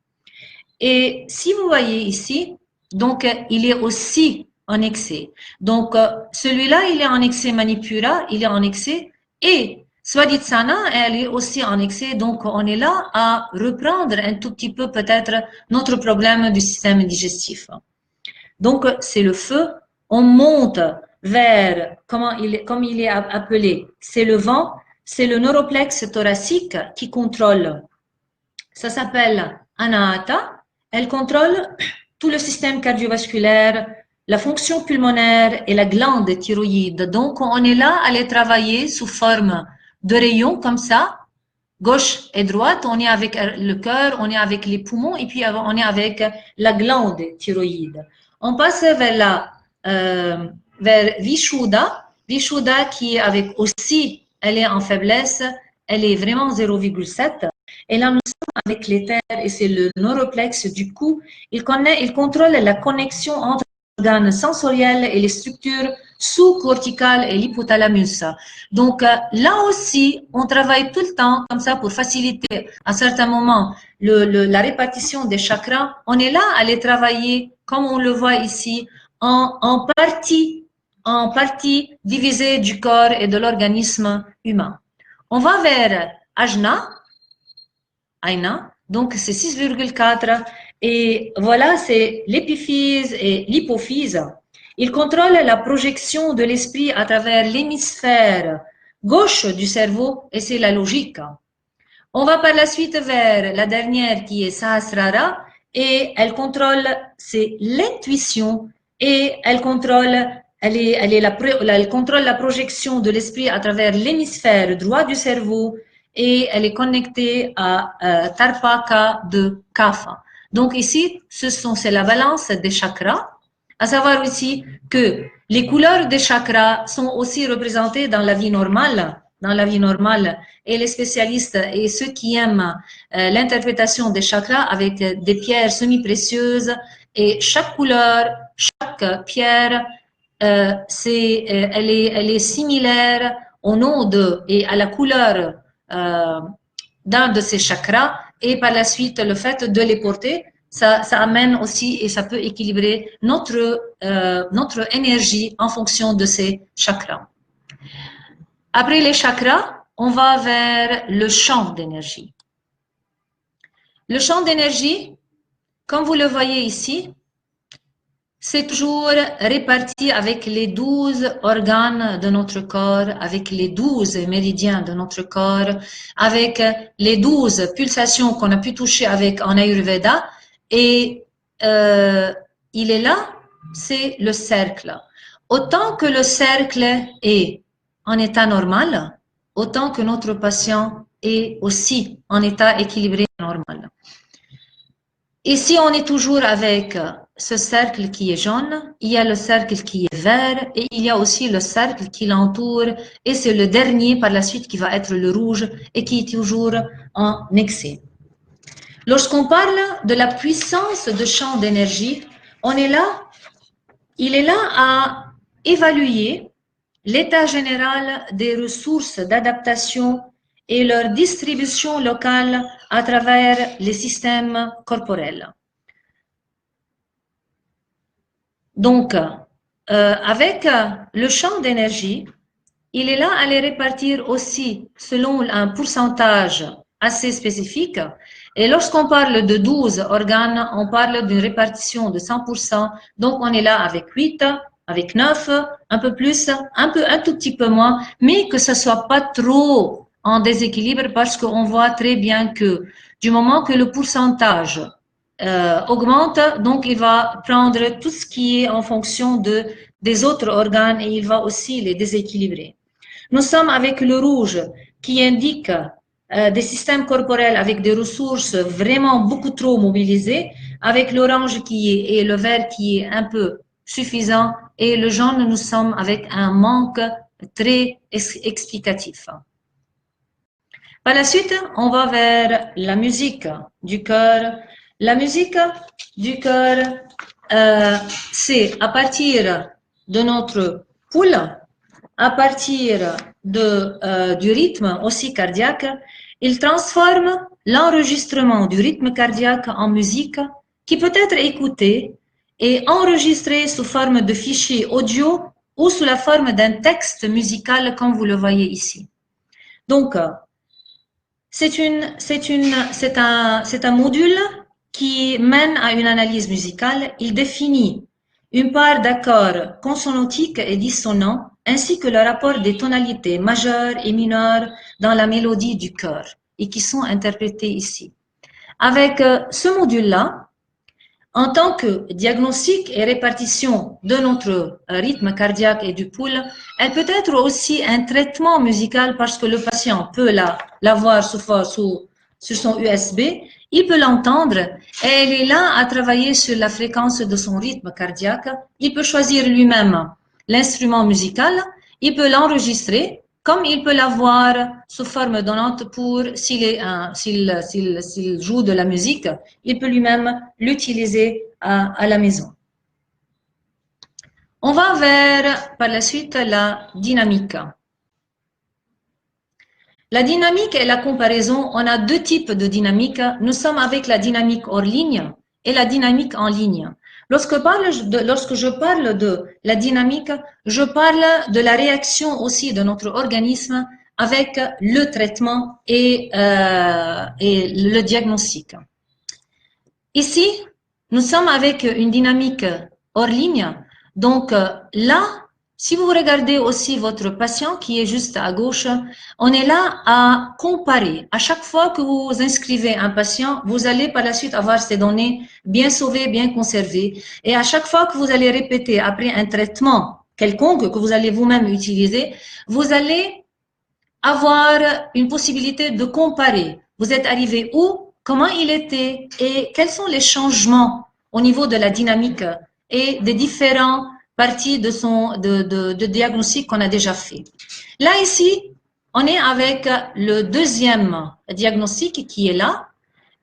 Et si vous voyez ici, donc, il est aussi en excès. Donc, celui-là, il est en excès Manipura, il est en excès. Et Swadhisthana, elle est aussi en excès. Donc, on est là à reprendre un tout petit peu peut-être notre problème du système digestif. Donc, c'est le feu. On monte vers, comme il est appelé, c'est le vent, c'est le neuroplexe thoracique qui contrôle. Ça s'appelle Anahata. Elle contrôle tout le système cardiovasculaire, la fonction pulmonaire et la glande thyroïde. Donc, on est là à les travailler sous forme de rayons comme ça, gauche et droite. On est avec le cœur, on est avec les poumons et puis on est avec la glande thyroïde. On passe vers Vishuddha. Vishuddha qui est avec aussi, elle est en faiblesse, elle est vraiment 0,7. Et là, nous sommes avec l'éther et c'est le neuroplexe du cou. Il contrôle la connexion entre les organes sensoriels et les structures sous-corticales et l'hypothalamus. Donc, là aussi, on travaille tout le temps comme ça pour faciliter à certains moments la répartition des chakras. On est là à les travailler, comme on le voit ici, en partie divisée du corps et de l'organisme humain. On va vers Ajna, Aina, donc c'est 6,4 et voilà, c'est l'épiphyse et l'hypophyse. Il contrôle la projection de l'esprit à travers l'hémisphère gauche du cerveau et c'est la logique. On va par la suite vers la dernière qui est Sahasrara et elle contrôle, c'est l'intuition et elle contrôle, elle contrôle la projection de l'esprit à travers l'hémisphère droit du cerveau et elle est connectée à Tarpaka de Kapha. Donc ici, c'est la balance des chakras, à savoir aussi que les couleurs des chakras sont aussi représentées dans la vie normale, et les spécialistes et ceux qui aiment l'interprétation des chakras avec des pierres semi-précieuses et chaque couleur, chaque pierre, elle est similaire au nom de et à la couleur d'un de ces chakras et par la suite le fait de les porter ça amène aussi et ça peut équilibrer notre énergie en fonction de ces chakras. Après les chakras, on va vers le champ d'énergie. Le champ d'énergie, comme vous le voyez ici, c'est toujours réparti avec les 12 organes de notre corps, avec les 12 méridiens de notre corps, avec les 12 pulsations qu'on a pu toucher avec en Ayurveda. Et il est là, c'est le cercle. Autant que le cercle est en état normal, autant que notre patient est aussi en état équilibré normal. Ici, on est toujours avec ce cercle qui est jaune, il y a le cercle qui est vert et il y a aussi le cercle qui l'entoure et c'est le dernier par la suite qui va être le rouge et qui est toujours en excès. Lorsqu'on parle de la puissance de champ d'énergie, il est là à évaluer l'état général des ressources d'adaptation et leur distribution locale à travers les systèmes corporels. Donc, avec le champ d'énergie, il est là à les répartir aussi selon un pourcentage assez spécifique. Et lorsqu'on parle de 12 organes, on parle d'une répartition de 100%. Donc, on est là avec 8, avec 9, un peu plus, un tout petit peu moins, mais que ce soit pas trop en déséquilibre parce qu'on voit très bien que du moment que le pourcentage augmente, donc il va prendre tout ce qui est en fonction des autres organes et il va aussi les déséquilibrer. Nous sommes avec le rouge qui indique des systèmes corporels avec des ressources vraiment beaucoup trop mobilisées, avec l'orange et le vert qui est un peu suffisant et le jaune, nous sommes avec un manque très explicatif. Par la suite, on va vers la musique du cœur. La musique du cœur, c'est à partir de notre pouls, à partir du rythme aussi cardiaque, il transforme l'enregistrement du rythme cardiaque en musique qui peut être écoutée et enregistrée sous forme de fichier audio ou sous la forme d'un texte musical comme vous le voyez ici. Donc, c'est un module qui mène à une analyse musicale. Il définit une part d'accords consonantiques et dissonants, ainsi que le rapport des tonalités majeures et mineures dans la mélodie du chœur et qui sont interprétées ici. Avec ce module-là, en tant que diagnostic et répartition de notre rythme cardiaque et du pouls, elle peut être aussi un traitement musical parce que le patient peut l'avoir sur son USB, il peut l'entendre et elle est là à travailler sur la fréquence de son rythme cardiaque. Il peut choisir lui-même l'instrument musical, il peut l'enregistrer comme il peut l'avoir sous forme de note pour s'il joue de la musique, il peut lui-même l'utiliser à la maison. On va vers, par la suite, la dynamique. La dynamique et la comparaison, on a deux types de dynamique. Nous sommes avec la dynamique hors ligne et la dynamique en ligne. Lorsque je parle de la dynamique, je parle de la réaction aussi de notre organisme avec le traitement et le diagnostic. Ici, nous sommes avec une dynamique hors ligne. Donc là, si vous regardez aussi votre patient qui est juste à gauche, on est là à comparer. À chaque fois que vous inscrivez un patient, vous allez par la suite avoir ces données bien sauvées, bien conservées. Et à chaque fois que vous allez répéter après un traitement quelconque que vous allez vous-même utiliser, vous allez avoir une possibilité de comparer. Vous êtes arrivé où, comment il était et quels sont les changements au niveau de la dynamique et des différents partie de diagnostic qu'on a déjà fait. Là, ici, on est avec le deuxième diagnostic qui est là.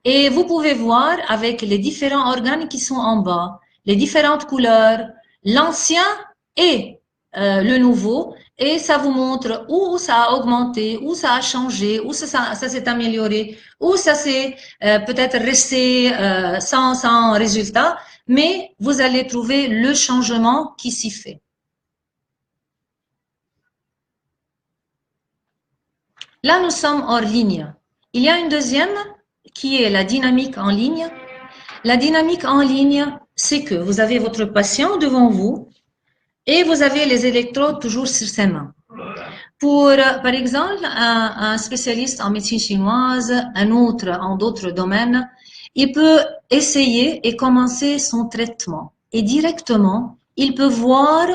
Et vous pouvez voir avec les différents organes qui sont en bas, les différentes couleurs, l'ancien et le nouveau. Et ça vous montre où ça a augmenté, où ça a changé, où ça s'est amélioré, où ça s'est peut-être resté sans résultat. Mais vous allez trouver le changement qui s'y fait. Là, nous sommes hors ligne. Il y a une deuxième qui est la dynamique en ligne. La dynamique en ligne, c'est que vous avez votre patient devant vous et vous avez les électrodes toujours sur ses mains. Pour, par exemple, un spécialiste en médecine chinoise, un autre en d'autres domaines, il peut essayer et commencer son traitement. Et directement, il peut voir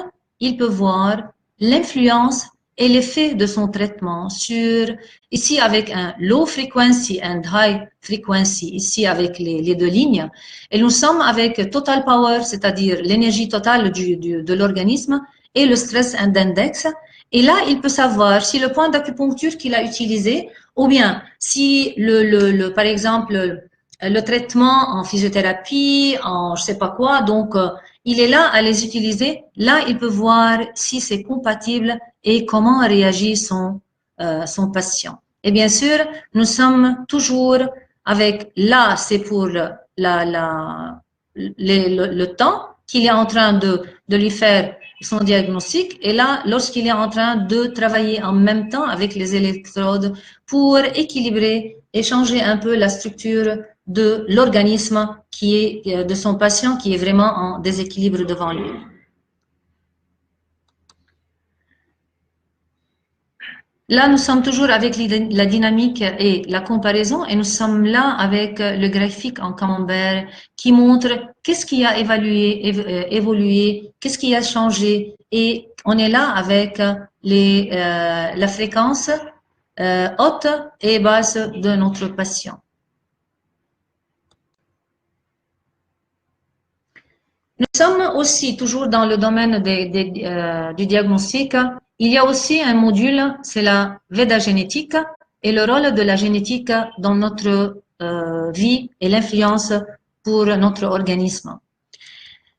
l'influence et l'effet de son traitement sur, ici avec un low frequency and high frequency, ici avec les deux lignes. Et nous sommes avec total power, c'est-à-dire l'énergie totale de l'organisme, et le stress index. Et là, il peut savoir si le point d'acupuncture qu'il a utilisé, ou bien si par exemple, le traitement en physiothérapie, en je sais pas quoi, donc il est là à les utiliser. Là, il peut voir si c'est compatible et comment réagit son patient. Et bien sûr, nous sommes toujours avec, là, c'est pour le temps qu'il est en train de lui faire son diagnostic. Et là, lorsqu'il est en train de travailler en même temps avec les électrodes pour équilibrer et changer un peu la structure de l'organisme de son patient qui est vraiment en déséquilibre devant lui. Là, nous sommes toujours avec la dynamique et la comparaison et nous sommes là avec le graphique en camembert qui montre qu'est-ce qui a évolué, qu'est-ce qui a changé et on est là avec la fréquence haute et basse de notre patient. Nous sommes aussi toujours dans le domaine du diagnostic. Il y a aussi un module, c'est la Veda génétique et le rôle de la génétique dans notre vie et l'influence pour notre organisme.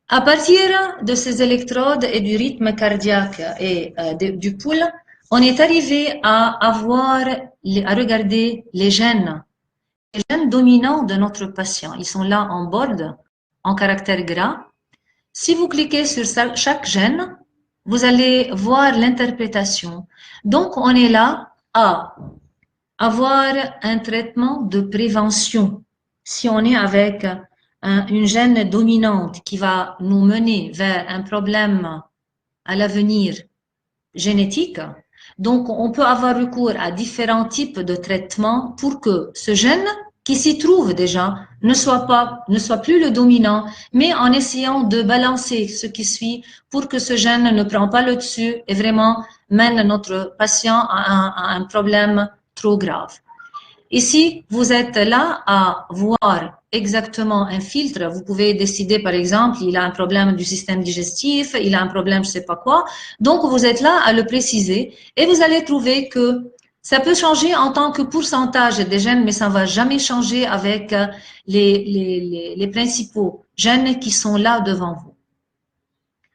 À partir de ces électrodes et du rythme cardiaque et du pouls, on est arrivé à regarder les gènes dominants de notre patient. Ils sont là en bold, en caractère gras. Si vous cliquez sur chaque gène, vous allez voir l'interprétation. Donc, on est là à avoir un traitement de prévention. Si on est avec une gène dominante qui va nous mener vers un problème à l'avenir génétique, donc on peut avoir recours à différents types de traitements pour que ce gène qui s'y trouve déjà ne soit plus le dominant, mais en essayant de balancer ce qui suit pour que ce gène ne prend pas le dessus et vraiment mène notre patient à un problème trop grave. Ici, vous êtes là à voir exactement un filtre. Vous pouvez décider, par exemple, il a un problème du système digestif, il a un problème je ne sais pas quoi. Donc, vous êtes là à le préciser et vous allez trouver que ça peut changer en tant que pourcentage des gènes, mais ça ne va jamais changer avec les principaux gènes qui sont là devant vous.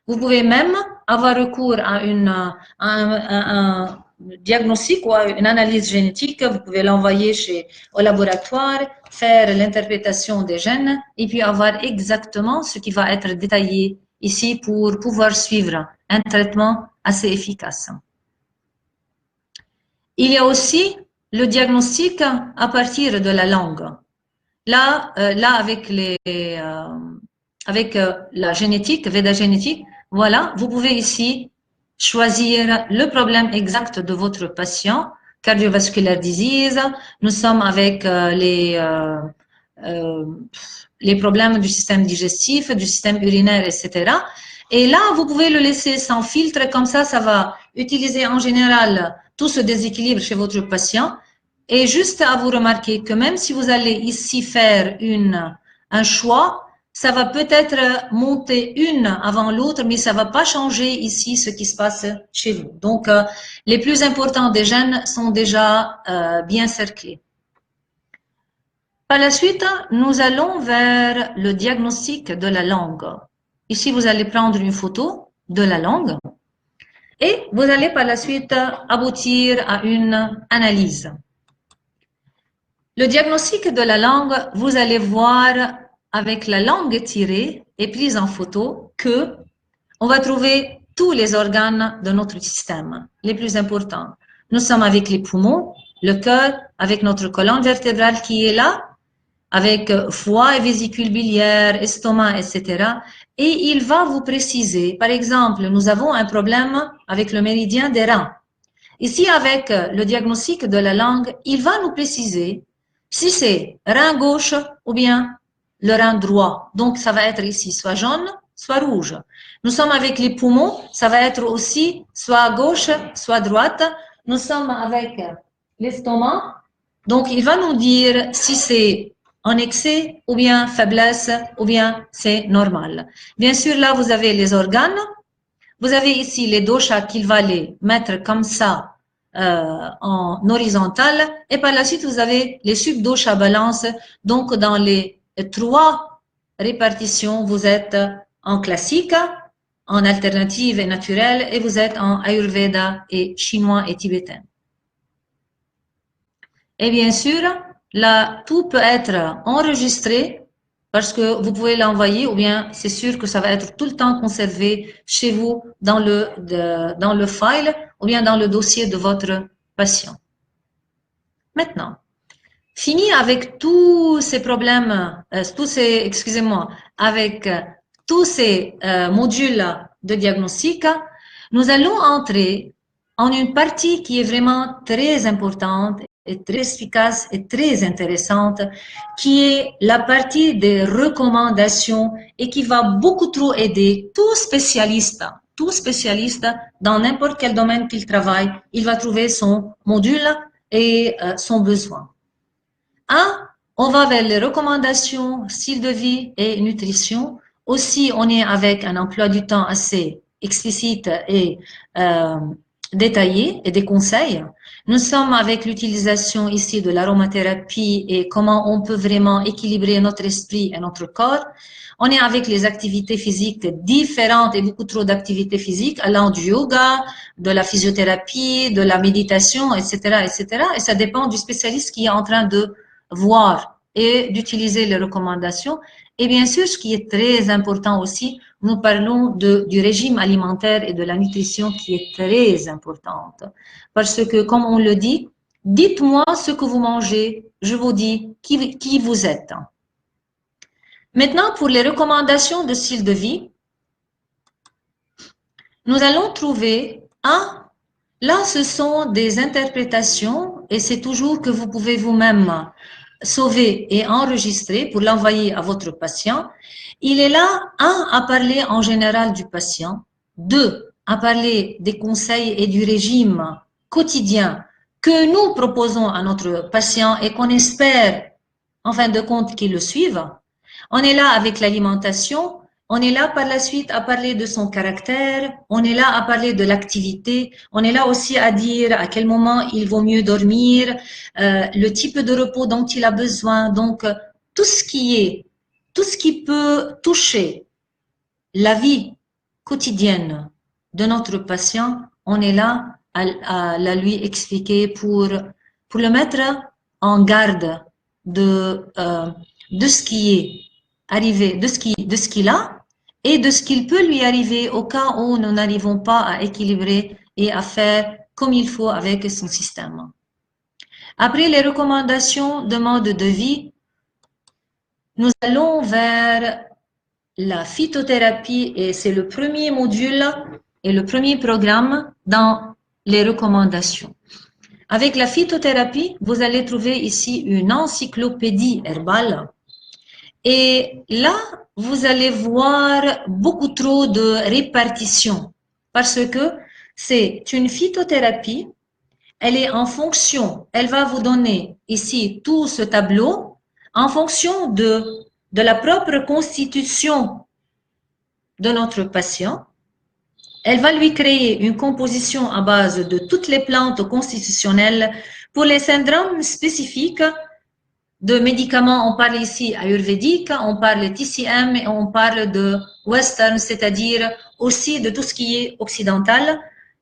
Vous pouvez même avoir recours à un diagnostic ou à une analyse génétique. Vous pouvez l'envoyer au laboratoire, faire l'interprétation des gènes et puis avoir exactement ce qui va être détaillé ici pour pouvoir suivre un traitement assez efficace. Il y a aussi le diagnostic à partir de la langue. Là avec la génétique, Veda génétique, voilà, vous pouvez ici choisir le problème exact de votre patient, cardiovascular disease. Nous sommes avec les problèmes du système digestif, du système urinaire, etc. Et là, vous pouvez le laisser sans filtre, comme ça va utiliser en général tout ce déséquilibre chez votre patient. Et juste à vous remarquer que même si vous allez ici faire un choix, ça va peut-être monter une avant l'autre, mais ça ne va pas changer ici ce qui se passe chez vous. Donc, les plus importants des gènes sont déjà bien cerclés. Par la suite, nous allons vers le diagnostic de la langue. Ici, vous allez prendre une photo de la langue et vous allez par la suite aboutir à une analyse. Le diagnostic de la langue, vous allez voir avec la langue tirée et prise en photo que on va trouver tous les organes de notre système, les plus importants. Nous sommes avec les poumons, le cœur, avec notre colonne vertébrale qui est là, avec foie et vésicule biliaire, estomac, etc. Et il va vous préciser, par exemple, nous avons un problème avec le méridien des reins. Ici, avec le diagnostic de la langue, il va nous préciser si c'est rein gauche ou bien le rein droit. Donc, ça va être ici soit jaune, soit rouge. Nous sommes avec les poumons, ça va être aussi soit à gauche, soit à droite. Nous sommes avec l'estomac, donc il va nous dire si c'est en excès ou bien faiblesse ou bien c'est normal. Bien sûr, là, vous avez les organes. Vous avez ici les doshas qu'il va les mettre comme ça en horizontal. Et par la suite, vous avez les subdoshas balance. Donc, dans les trois répartitions, vous êtes en classique, en alternative et naturelle, et vous êtes en Ayurveda et chinois et tibétain. Et bien sûr, là, tout peut être enregistré parce que vous pouvez l'envoyer ou bien c'est sûr que ça va être tout le temps conservé chez vous dans le file ou bien dans le dossier de votre patient. Maintenant, fini avec tous ces problèmes, excusez-moi, avec tous ces modules de diagnostic, nous allons entrer en une partie qui est vraiment très importante et très efficace et très intéressante, qui est la partie des recommandations et qui va beaucoup trop aider tout spécialiste dans n'importe quel domaine qu'il travaille, il va trouver son module et son besoin. On va vers les recommandations, style de vie et nutrition. Aussi, on est avec un emploi du temps assez explicite et détaillé et des conseils. Nous sommes avec l'utilisation ici de l'aromathérapie et comment on peut vraiment équilibrer notre esprit et notre corps. On est avec les activités physiques différentes et beaucoup trop d'activités physiques, allant du yoga, de la physiothérapie, de la méditation, etc., etc. Et ça dépend du spécialiste qui est en train de voir et d'utiliser les recommandations. Et bien sûr, ce qui est très important aussi, nous parlons du régime alimentaire et de la nutrition qui est très importante. Parce que, comme on le dit, dites-moi ce que vous mangez, je vous dis qui vous êtes. Maintenant, pour les recommandations de style de vie, nous allons trouver là, ce sont des interprétations et c'est toujours que vous pouvez vous-même sauver et enregistrer pour l'envoyer à votre patient. Il est là, à parler en général du patient, 2, à parler des conseils et du régime quotidien que nous proposons à notre patient et qu'on espère, en fin de compte, qu'il le suive. On est là avec l'alimentation. On est là par la suite à parler de son caractère, on est là à parler de l'activité, on est là aussi à dire à quel moment il vaut mieux dormir, le type de repos dont il a besoin. Donc, tout ce qui peut toucher la vie quotidienne de notre patient, on est là à la lui expliquer pour le mettre en garde de ce qui est arrivé, de ce qu'il a et de ce qu'il peut lui arriver au cas où nous n'arrivons pas à équilibrer et à faire comme il faut avec son système. Après les recommandations de mode de vie, nous allons vers la phytothérapie et c'est le premier module et le premier programme dans les recommandations. Avec la phytothérapie, vous allez trouver ici une encyclopédie herbale. Et là, vous allez voir beaucoup trop de répartition parce que c'est une phytothérapie. Elle est en fonction, elle va vous donner ici tout ce tableau en fonction de la propre constitution de notre patient. Elle va lui créer une composition à base de toutes les plantes constitutionnelles pour les syndromes spécifiques de médicaments. On parle ici ayurvédique, on parle TCM et on parle de western, c'est-à-dire aussi de tout ce qui est occidental,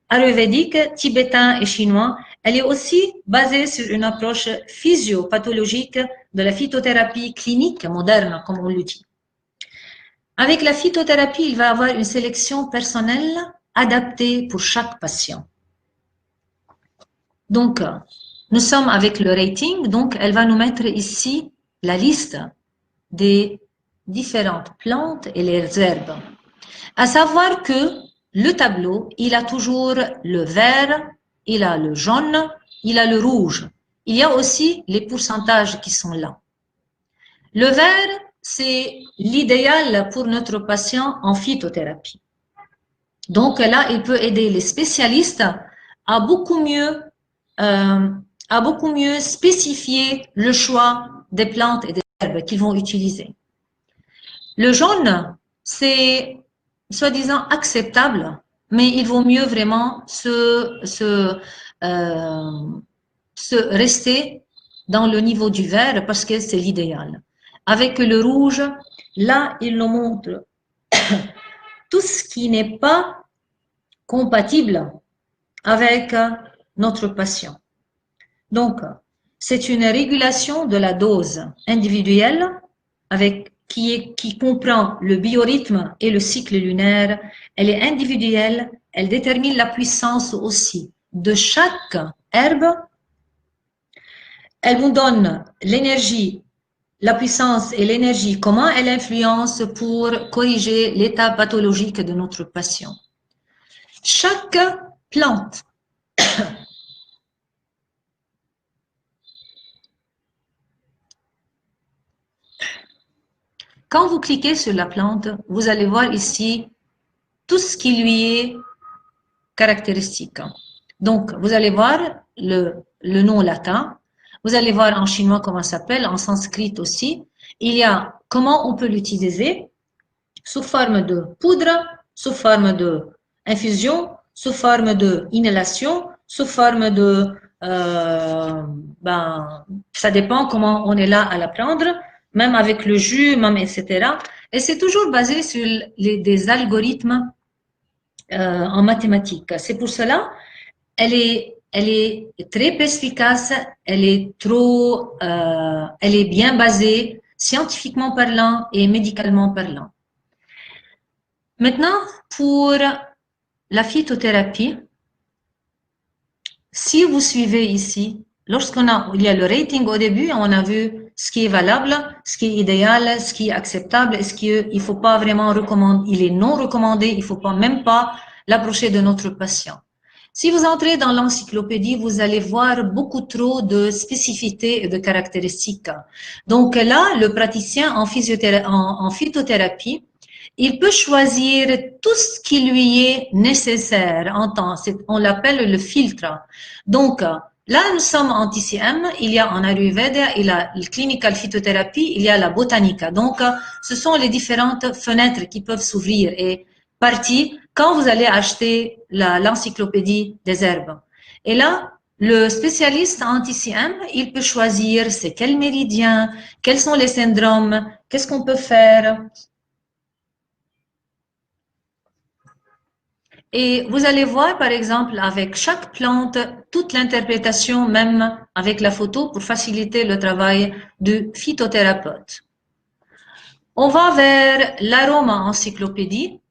ayurvédique, tibétain et chinois. Elle est aussi basée sur une approche physiopathologique de la phytothérapie clinique moderne, comme on le dit. Avec la phytothérapie, il va y avoir une sélection personnelle adaptée pour chaque patient. Donc, nous sommes avec le rating, donc elle va nous mettre ici la liste des différentes plantes et les herbes. À savoir que le tableau, il a toujours le vert, il a le jaune, il a le rouge. Il y a aussi les pourcentages qui sont là. Le vert, c'est l'idéal pour notre patient en phytothérapie. Donc là, il peut aider les spécialistes à beaucoup mieux, spécifier le choix des plantes et des herbes qu'ils vont utiliser. Le jaune, c'est soi-disant acceptable, mais il vaut mieux vraiment rester dans le niveau du vert parce que c'est l'idéal. Avec le rouge, là, il nous montre tout ce qui n'est pas compatible avec notre patient. Donc, c'est une régulation de la dose individuelle qui comprend le biorhythme et le cycle lunaire. Elle est individuelle, elle détermine la puissance aussi de chaque herbe. Elle nous donne l'énergie, la puissance et l'énergie, comment elle influence pour corriger l'état pathologique de notre patient. Chaque plante quand vous cliquez sur la plante, vous allez voir ici tout ce qui lui est caractéristique. Donc, vous allez voir le nom latin, vous allez voir en chinois comment ça s'appelle, en sanskrit aussi. Il y a comment on peut l'utiliser sous forme de poudre, sous forme de infusion, sous forme de inhalation, sous forme de... ça dépend comment on est là à la prendre, même avec le jus, même etc. Et c'est toujours basé sur des algorithmes en mathématiques. C'est pour cela, elle est très perspicace, elle est bien basée, scientifiquement parlant et médicalement parlant. Maintenant, pour la phytothérapie, si vous suivez ici, il y a le rating au début, on a vu ce qui est valable, ce qui est idéal, ce qui est acceptable, ce qui il faut pas vraiment recommander, il est non recommandé, il faut pas même pas l'approcher de notre patient. Si vous entrez dans l'encyclopédie, vous allez voir beaucoup trop de spécificités et de caractéristiques. Donc là, le praticien en phytothérapie, il peut choisir tout ce qui lui est nécessaire en temps. On l'appelle le filtre. Donc, là, nous sommes en TCM, il y a en Ayurveda, il y a le clinical phytothérapie, il y a la botanica. Donc, ce sont les différentes fenêtres qui peuvent s'ouvrir et parties quand vous allez acheter l'encyclopédie des herbes. Et là, le spécialiste en TCM, il peut choisir c'est quel méridien, quels sont les syndromes, qu'est-ce qu'on peut faire. Et vous allez voir, par exemple, avec chaque plante, toute l'interprétation, même avec la photo, pour faciliter le travail du phytothérapeute. On va vers l'arôme encyclopédie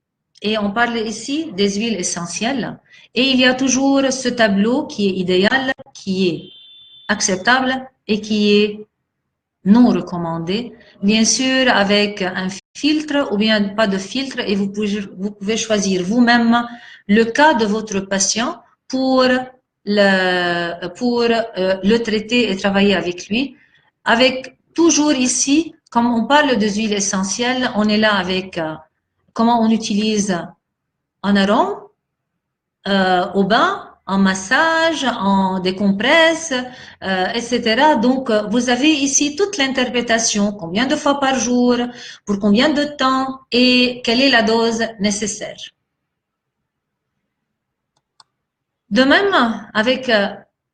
et on parle ici des huiles essentielles. Et il y a toujours ce tableau qui est idéal, qui est acceptable et qui est non recommandé. Bien sûr, avec un filtre ou bien pas de filtre et vous pouvez choisir vous-même le cas de votre patient pour le traiter et travailler avec lui. Avec toujours ici, comme on parle de huiles essentielles, on est là avec comment on utilise en arôme, au bain, en massage, en décompresse, etc. Donc, vous avez ici toute l'interprétation, combien de fois par jour, pour combien de temps et quelle est la dose nécessaire. De même, avec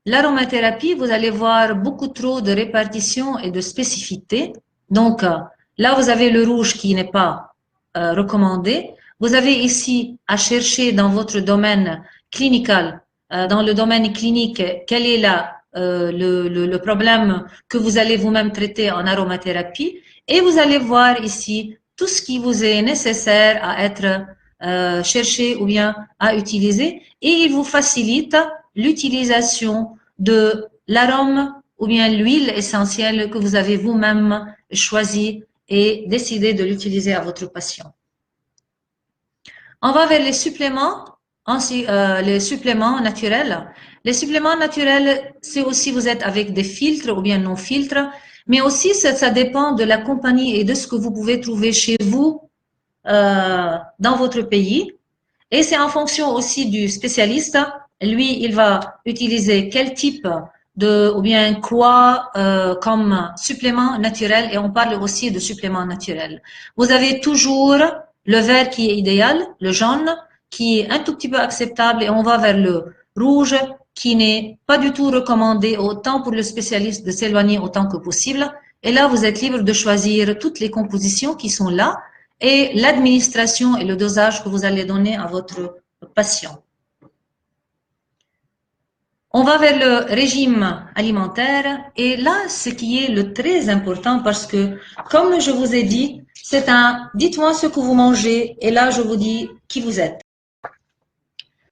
l'aromathérapie, vous allez voir beaucoup trop de répartition et de spécificité. Donc, là, vous avez le rouge qui n'est pas recommandé. Vous avez ici à chercher dans votre domaine clinical, dans le domaine clinique, quel est le problème que vous allez vous-même traiter en aromathérapie. Et vous allez voir ici tout ce qui vous est nécessaire à être cherché ou bien à utiliser. Et il vous facilite l'utilisation de l'arôme ou bien l'huile essentielle que vous avez vous-même choisi et décidé de l'utiliser à votre patient. On va vers les suppléments naturels. Les suppléments naturels, c'est aussi vous êtes avec des filtres ou bien non filtres. Mais aussi, ça dépend de la compagnie et de ce que vous pouvez trouver chez vous dans votre pays. Et c'est en fonction aussi du spécialiste. Lui, il va utiliser quel type ou bien quoi comme supplément naturel. Et on parle aussi de supplément naturel. Vous avez toujours le vert qui est idéal, le jaune qui est un tout petit peu acceptable et on va vers le rouge qui n'est pas du tout recommandé, autant pour le spécialiste de s'éloigner autant que possible. Et là, vous êtes libre de choisir toutes les compositions qui sont là et l'administration et le dosage que vous allez donner à votre patient. On va vers le régime alimentaire et là, ce qui est le très important parce que, comme je vous ai dit, c'est un « dites-moi ce que vous mangez » et là, je vous dis qui vous êtes.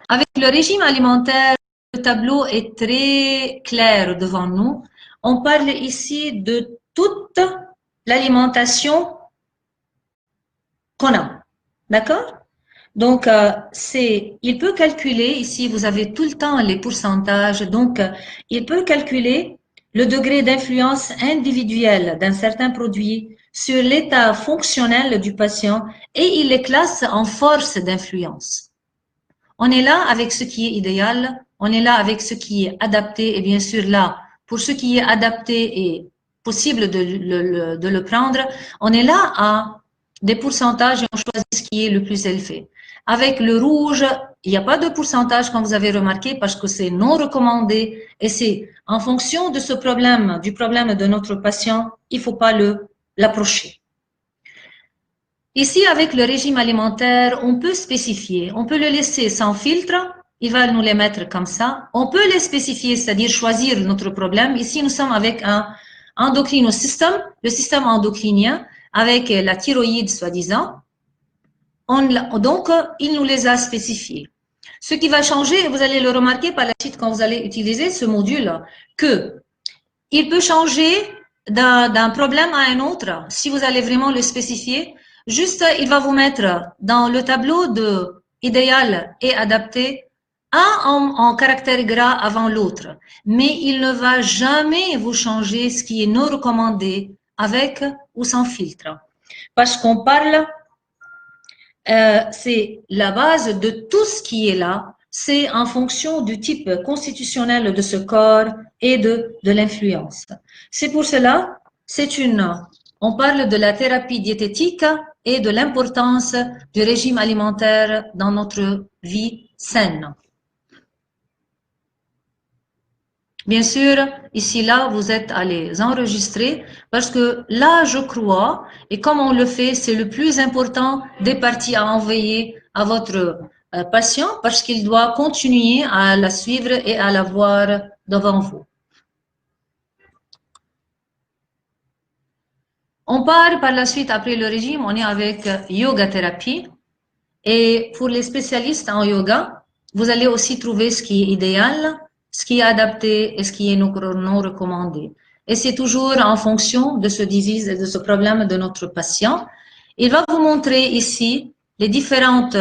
Avec le régime alimentaire, le tableau est très clair devant nous. On parle ici de toute l'alimentation qu'on a. D'accord? Donc, il peut calculer, ici vous avez tout le temps les pourcentages, donc il peut calculer le degré d'influence individuelle d'un certain produit sur l'état fonctionnel du patient et il les classe en force d'influence. On est là avec ce qui est idéal, on est là avec ce qui est adapté et bien sûr là, pour ce qui est adapté et possible de le prendre, on est là à des pourcentages et on choisit ce qui est le plus élevé. Avec le rouge, il n'y a pas de pourcentage comme vous avez remarqué parce que c'est non recommandé et c'est en fonction de ce problème, du problème de notre patient, il ne faut pas l'approcher. Ici, avec le régime alimentaire, on peut spécifier, on peut le laisser sans filtre, il va nous les mettre comme ça. On peut les spécifier, c'est-à-dire choisir notre problème. Ici, nous sommes avec un endocrinosystème, le système endocrinien, avec la thyroïde, soi-disant. Donc, il nous les a spécifiés. Ce qui va changer, et vous allez le remarquer par la suite quand vous allez utiliser ce module, que il peut changer d'un problème à un autre si vous allez vraiment le spécifier. Juste, il va vous mettre dans le tableau de idéal et adapté un en caractère gras avant l'autre. Mais il ne va jamais vous changer ce qui est non recommandé avec ou sans filtre. Parce qu'on parle, c'est la base de tout ce qui est là. C'est en fonction du type constitutionnel de ce corps et de l'influence. C'est pour cela, on parle de la thérapie diététique et de l'importance du régime alimentaire dans notre vie saine. Bien sûr, ici, là, vous êtes à les enregistrer parce que là, je crois, et comme on le fait, c'est le plus important des parties à envoyer à votre patient parce qu'il doit continuer à la suivre et à la voir devant vous. On part par la suite, après le régime, on est avec yoga thérapie. Et pour les spécialistes en yoga, vous allez aussi trouver ce qui est idéal, ce qui est adapté et ce qui est non recommandé. Et c'est toujours en fonction de ce disease et de ce problème de notre patient. Il va vous montrer ici les différentes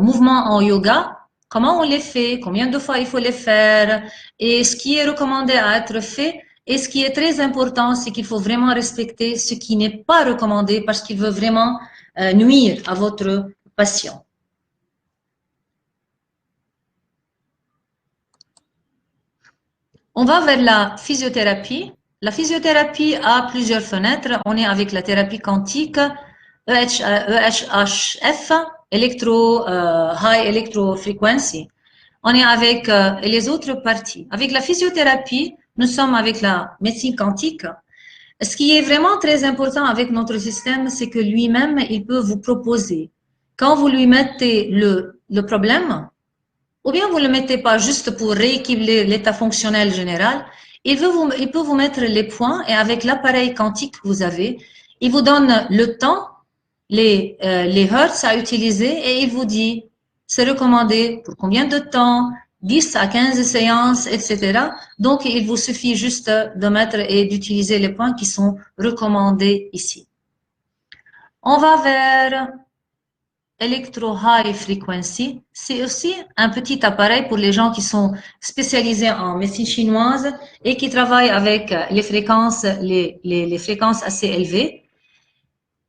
mouvements en yoga, comment on les fait, combien de fois il faut les faire et ce qui est recommandé à être fait. Et ce qui est très important, c'est qu'il faut vraiment respecter ce qui n'est pas recommandé parce qu'il veut vraiment nuire à votre patient. On va vers la physiothérapie. La physiothérapie a plusieurs fenêtres. On est avec la thérapie quantique, EHF, High Electro Frequency. On est avec les autres parties. Avec la physiothérapie, nous sommes avec la médecine quantique. Ce qui est vraiment très important avec notre système, c'est que lui-même, il peut vous proposer, quand vous lui mettez le problème, ou bien vous ne le mettez pas juste pour rééquilibrer l'état fonctionnel général, il peut vous mettre les points et avec l'appareil quantique que vous avez, il vous donne le temps, les hertz à utiliser et il vous dit, c'est recommandé pour combien de temps, 10 à 15 séances, etc. Donc, il vous suffit juste de mettre et d'utiliser les points qui sont recommandés ici. On va vers Electro-High Frequency. C'est aussi un petit appareil pour les gens qui sont spécialisés en médecine chinoise et qui travaillent avec les fréquences assez élevées.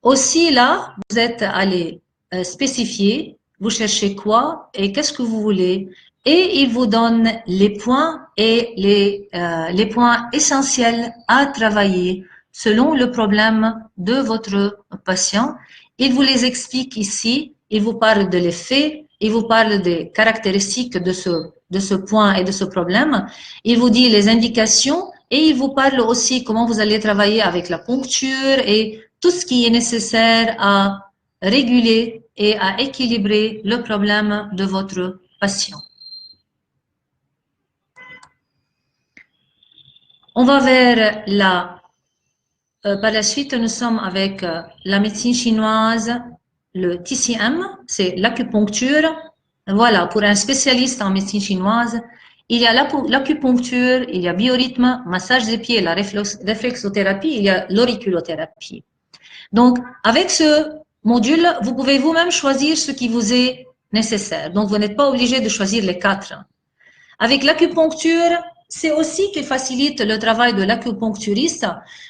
Aussi là, vous êtes allé spécifier, vous cherchez quoi et qu'est-ce que vous voulez. Et il vous donne les points et les points essentiels à travailler selon le problème de votre patient. Il vous les explique ici, il vous parle de l'effet, il vous parle des caractéristiques de ce point et de ce problème. Il vous dit les indications et il vous parle aussi comment vous allez travailler avec la poncture et tout ce qui est nécessaire à réguler et à équilibrer le problème de votre patient. On va vers par la suite, nous sommes avec la médecine chinoise, le TCM, c'est l'acupuncture. Voilà, pour un spécialiste en médecine chinoise, il y a l'acupuncture, il y a biorhythme, massage des pieds, la réflexothérapie, il y a l'auriculothérapie. Donc, avec ce module, vous pouvez vous-même choisir ce qui vous est nécessaire. Donc, vous n'êtes pas obligé de choisir les 4. Avec l'acupuncture, c'est aussi qu'il facilite le travail de l'acupuncturiste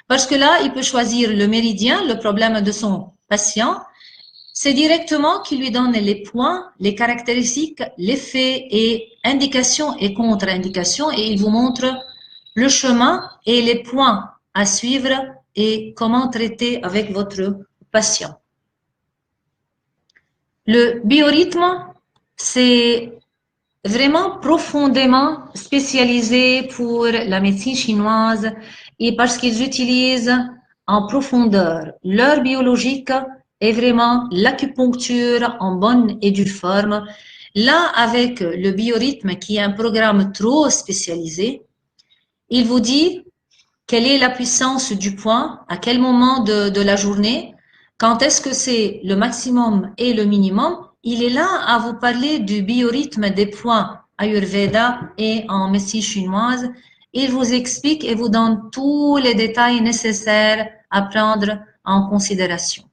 parce que là, il peut choisir le méridien, le problème de son patient. C'est directement qui lui donne les points, les caractéristiques, l'effet et indications et contre-indications et il vous montre le chemin et les points à suivre et comment traiter avec votre patient. Le biorhythme, c'est vraiment profondément spécialisé pour la médecine chinoise et parce qu'ils utilisent en profondeur leur biologique et vraiment l'acupuncture en bonne et due forme. Là, avec le biorhythme qui est un programme trop spécialisé, il vous dit quelle est la puissance du point, à quel moment de la journée, quand est-ce que c'est le maximum et le minimum. Il est là à vous parler du biorhythme des points Ayurveda et en médecine chinoise. Il vous explique et vous donne tous les détails nécessaires à prendre en considération.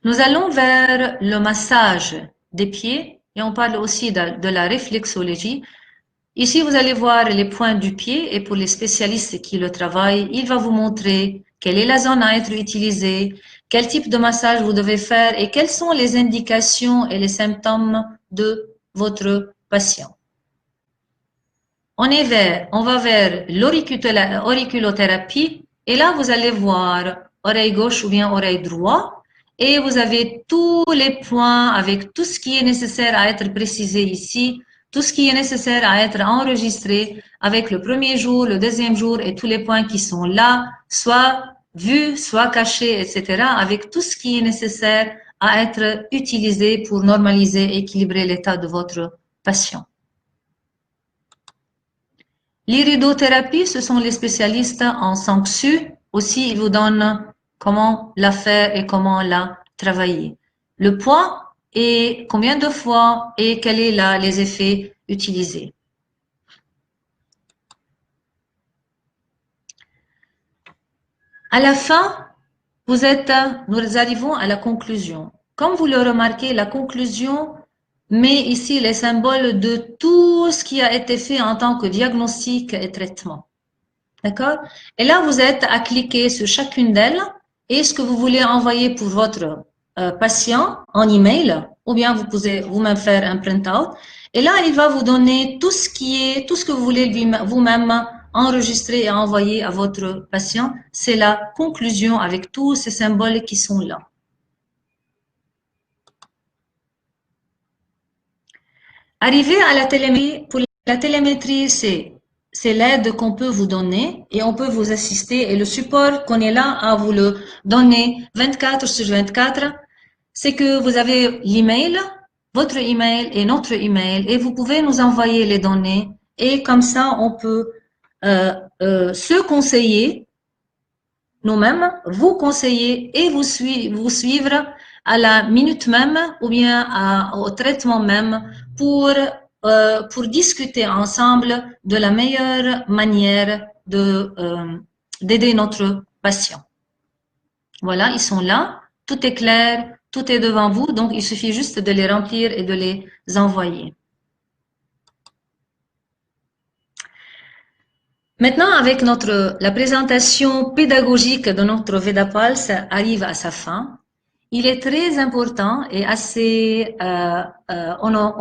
Nous allons vers le massage des pieds et on parle aussi de la réflexologie. Ici, vous allez voir les points du pied et pour les spécialistes qui le travaillent, il va vous montrer quelle est la zone à être utilisée, quel type de massage vous devez faire et quelles sont les indications et les symptômes de votre patient. On va vers l'auriculothérapie et là, vous allez voir oreille gauche ou bien oreille droite et vous avez tous les points avec tout ce qui est nécessaire à être précisé ici, tout ce qui est nécessaire à être enregistré avec le premier jour, le deuxième jour et tous les points qui sont là, soit vus, soit cachés, etc., avec tout ce qui est nécessaire à être utilisé pour normaliser et équilibrer l'état de votre patient. L'iridothérapie, ce sont les spécialistes en sanction. Aussi, ils vous donnent comment la faire et comment la travailler. Le poids et combien de fois et quels sont les effets utilisés. À la fin, nous arrivons à la conclusion. Comme vous le remarquez, la conclusion met ici les symboles de tout ce qui a été fait en tant que diagnostic et traitement. D'accord? Et là, vous êtes à cliquer sur chacune d'elles et ce que vous voulez envoyer pour votre patient en email, ou bien vous pouvez vous-même faire un print-out. Et là, il va vous donner tout ce que vous voulez vous-même enregistrer et envoyer à votre patient. C'est la conclusion avec tous ces symboles qui sont là. Arriver à la télémétrie, pour la télémétrie, c'est l'aide qu'on peut vous donner et on peut vous assister et le support qu'on est là à vous le donner 24/24, c'est que vous avez l'email, votre email et notre email et vous pouvez nous envoyer les données et comme ça on peut se conseiller nous-mêmes, vous conseiller et vous suivre à la minute même ou bien au traitement même pour discuter ensemble de la meilleure manière d'aider notre patient. Voilà, ils sont là tout est clair, tout est devant vous, donc il suffit juste de les remplir et de les envoyer. Maintenant, avec la présentation pédagogique de notre Vedapulse arrive à sa fin. Il est très important et assez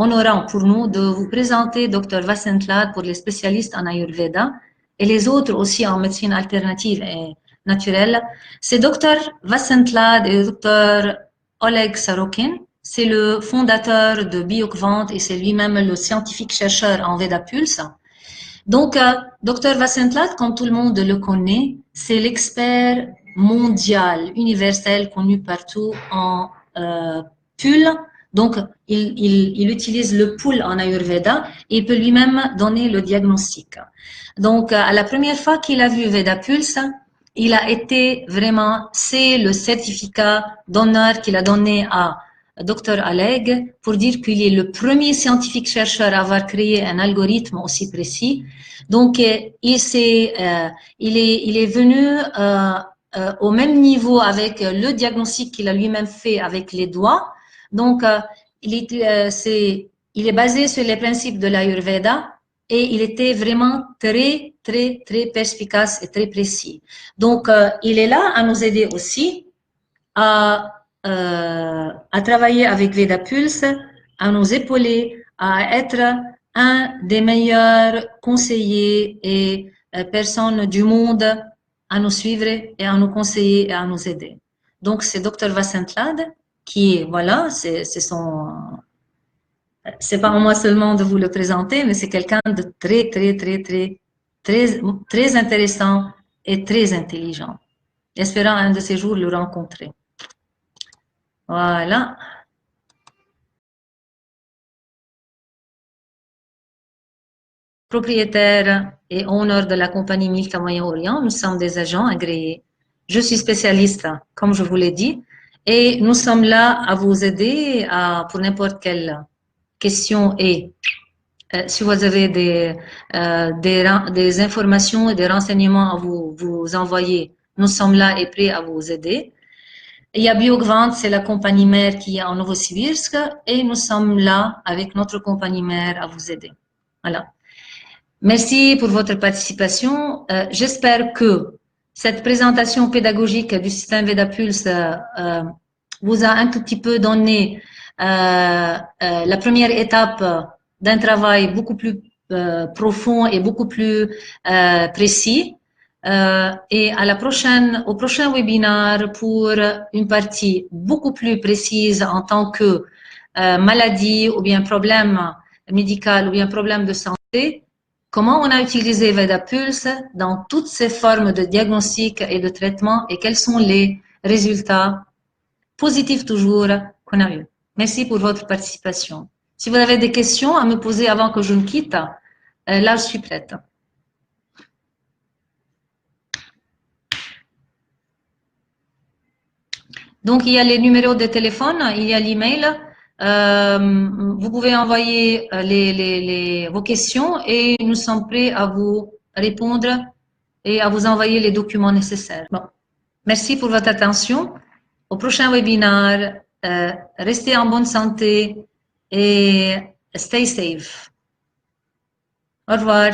honorant pour nous de vous présenter Dr. Vasentlad pour les spécialistes en Ayurveda et les autres aussi en médecine alternative et naturelle. C'est Dr. Vasentlad et Dr. Oleg Sorokin. C'est le fondateur de BioQuant et c'est lui-même le scientifique chercheur en Vedapulse. Donc, Dr. Vasentlad, comme tout le monde le connaît, c'est l'expert mondial, universel, connu partout en PUL. Donc, il utilise le PUL en Ayurveda et il peut lui-même donner le diagnostic. Donc, à la première fois qu'il a vu Vedapulse, il a été vraiment, c'est le certificat d'honneur qu'il a donné à Dr. Oleg pour dire qu'il est le premier scientifique chercheur à avoir créé un algorithme aussi précis. Donc, il est venu au même niveau avec le diagnostic qu'il a lui-même fait avec les doigts. Donc, il est basé sur les principes de l'Ayurveda et il était vraiment très, très, très perspicace et très précis. Donc, il est là à nous aider aussi à travailler avec Vedapulse, à nous épauler, à être un des meilleurs conseillers et personnes du monde à nous suivre et à nous conseiller et à nous aider. Donc, c'est Dr. Vasentlad qui, voilà, c'est pas à moi seulement de vous le présenter, mais c'est quelqu'un de très, très, très, très, très, très intéressant et très intelligent. Espérant un de ces jours le rencontrer. Voilà. Propriétaire et honneur de la compagnie Milka Moyen-Orient, nous sommes des agents agréés. Je suis spécialiste, comme je vous l'ai dit, et nous sommes là à vous aider pour n'importe quelle question et si vous avez des informations et des renseignements à vous envoyer, nous sommes là et prêts à vous aider. Il y a BioQuant, c'est la compagnie mère qui est en Novosibirsk et nous sommes là avec notre compagnie mère à vous aider. Voilà. Merci pour votre participation. J'espère que cette présentation pédagogique du système Vedapulse vous a un tout petit peu donné la première étape d'un travail beaucoup plus profond et beaucoup plus précis. Et au prochain webinaire pour une partie beaucoup plus précise en tant que maladie ou bien problème médical ou bien problème de santé. Comment on a utilisé Vedapulse dans toutes ses formes de diagnostic et de traitement et quels sont les résultats positifs toujours qu'on a eu. Merci pour votre participation. Si vous avez des questions à me poser avant que je me quitte, là je suis prête. Donc il y a les numéros de téléphone, il y a l'email. Vous pouvez envoyer vos questions et nous sommes prêts à vous répondre et à vous envoyer les documents nécessaires. Bon. Merci pour votre attention. Au prochain webinaire, restez en bonne santé et stay safe. Au revoir.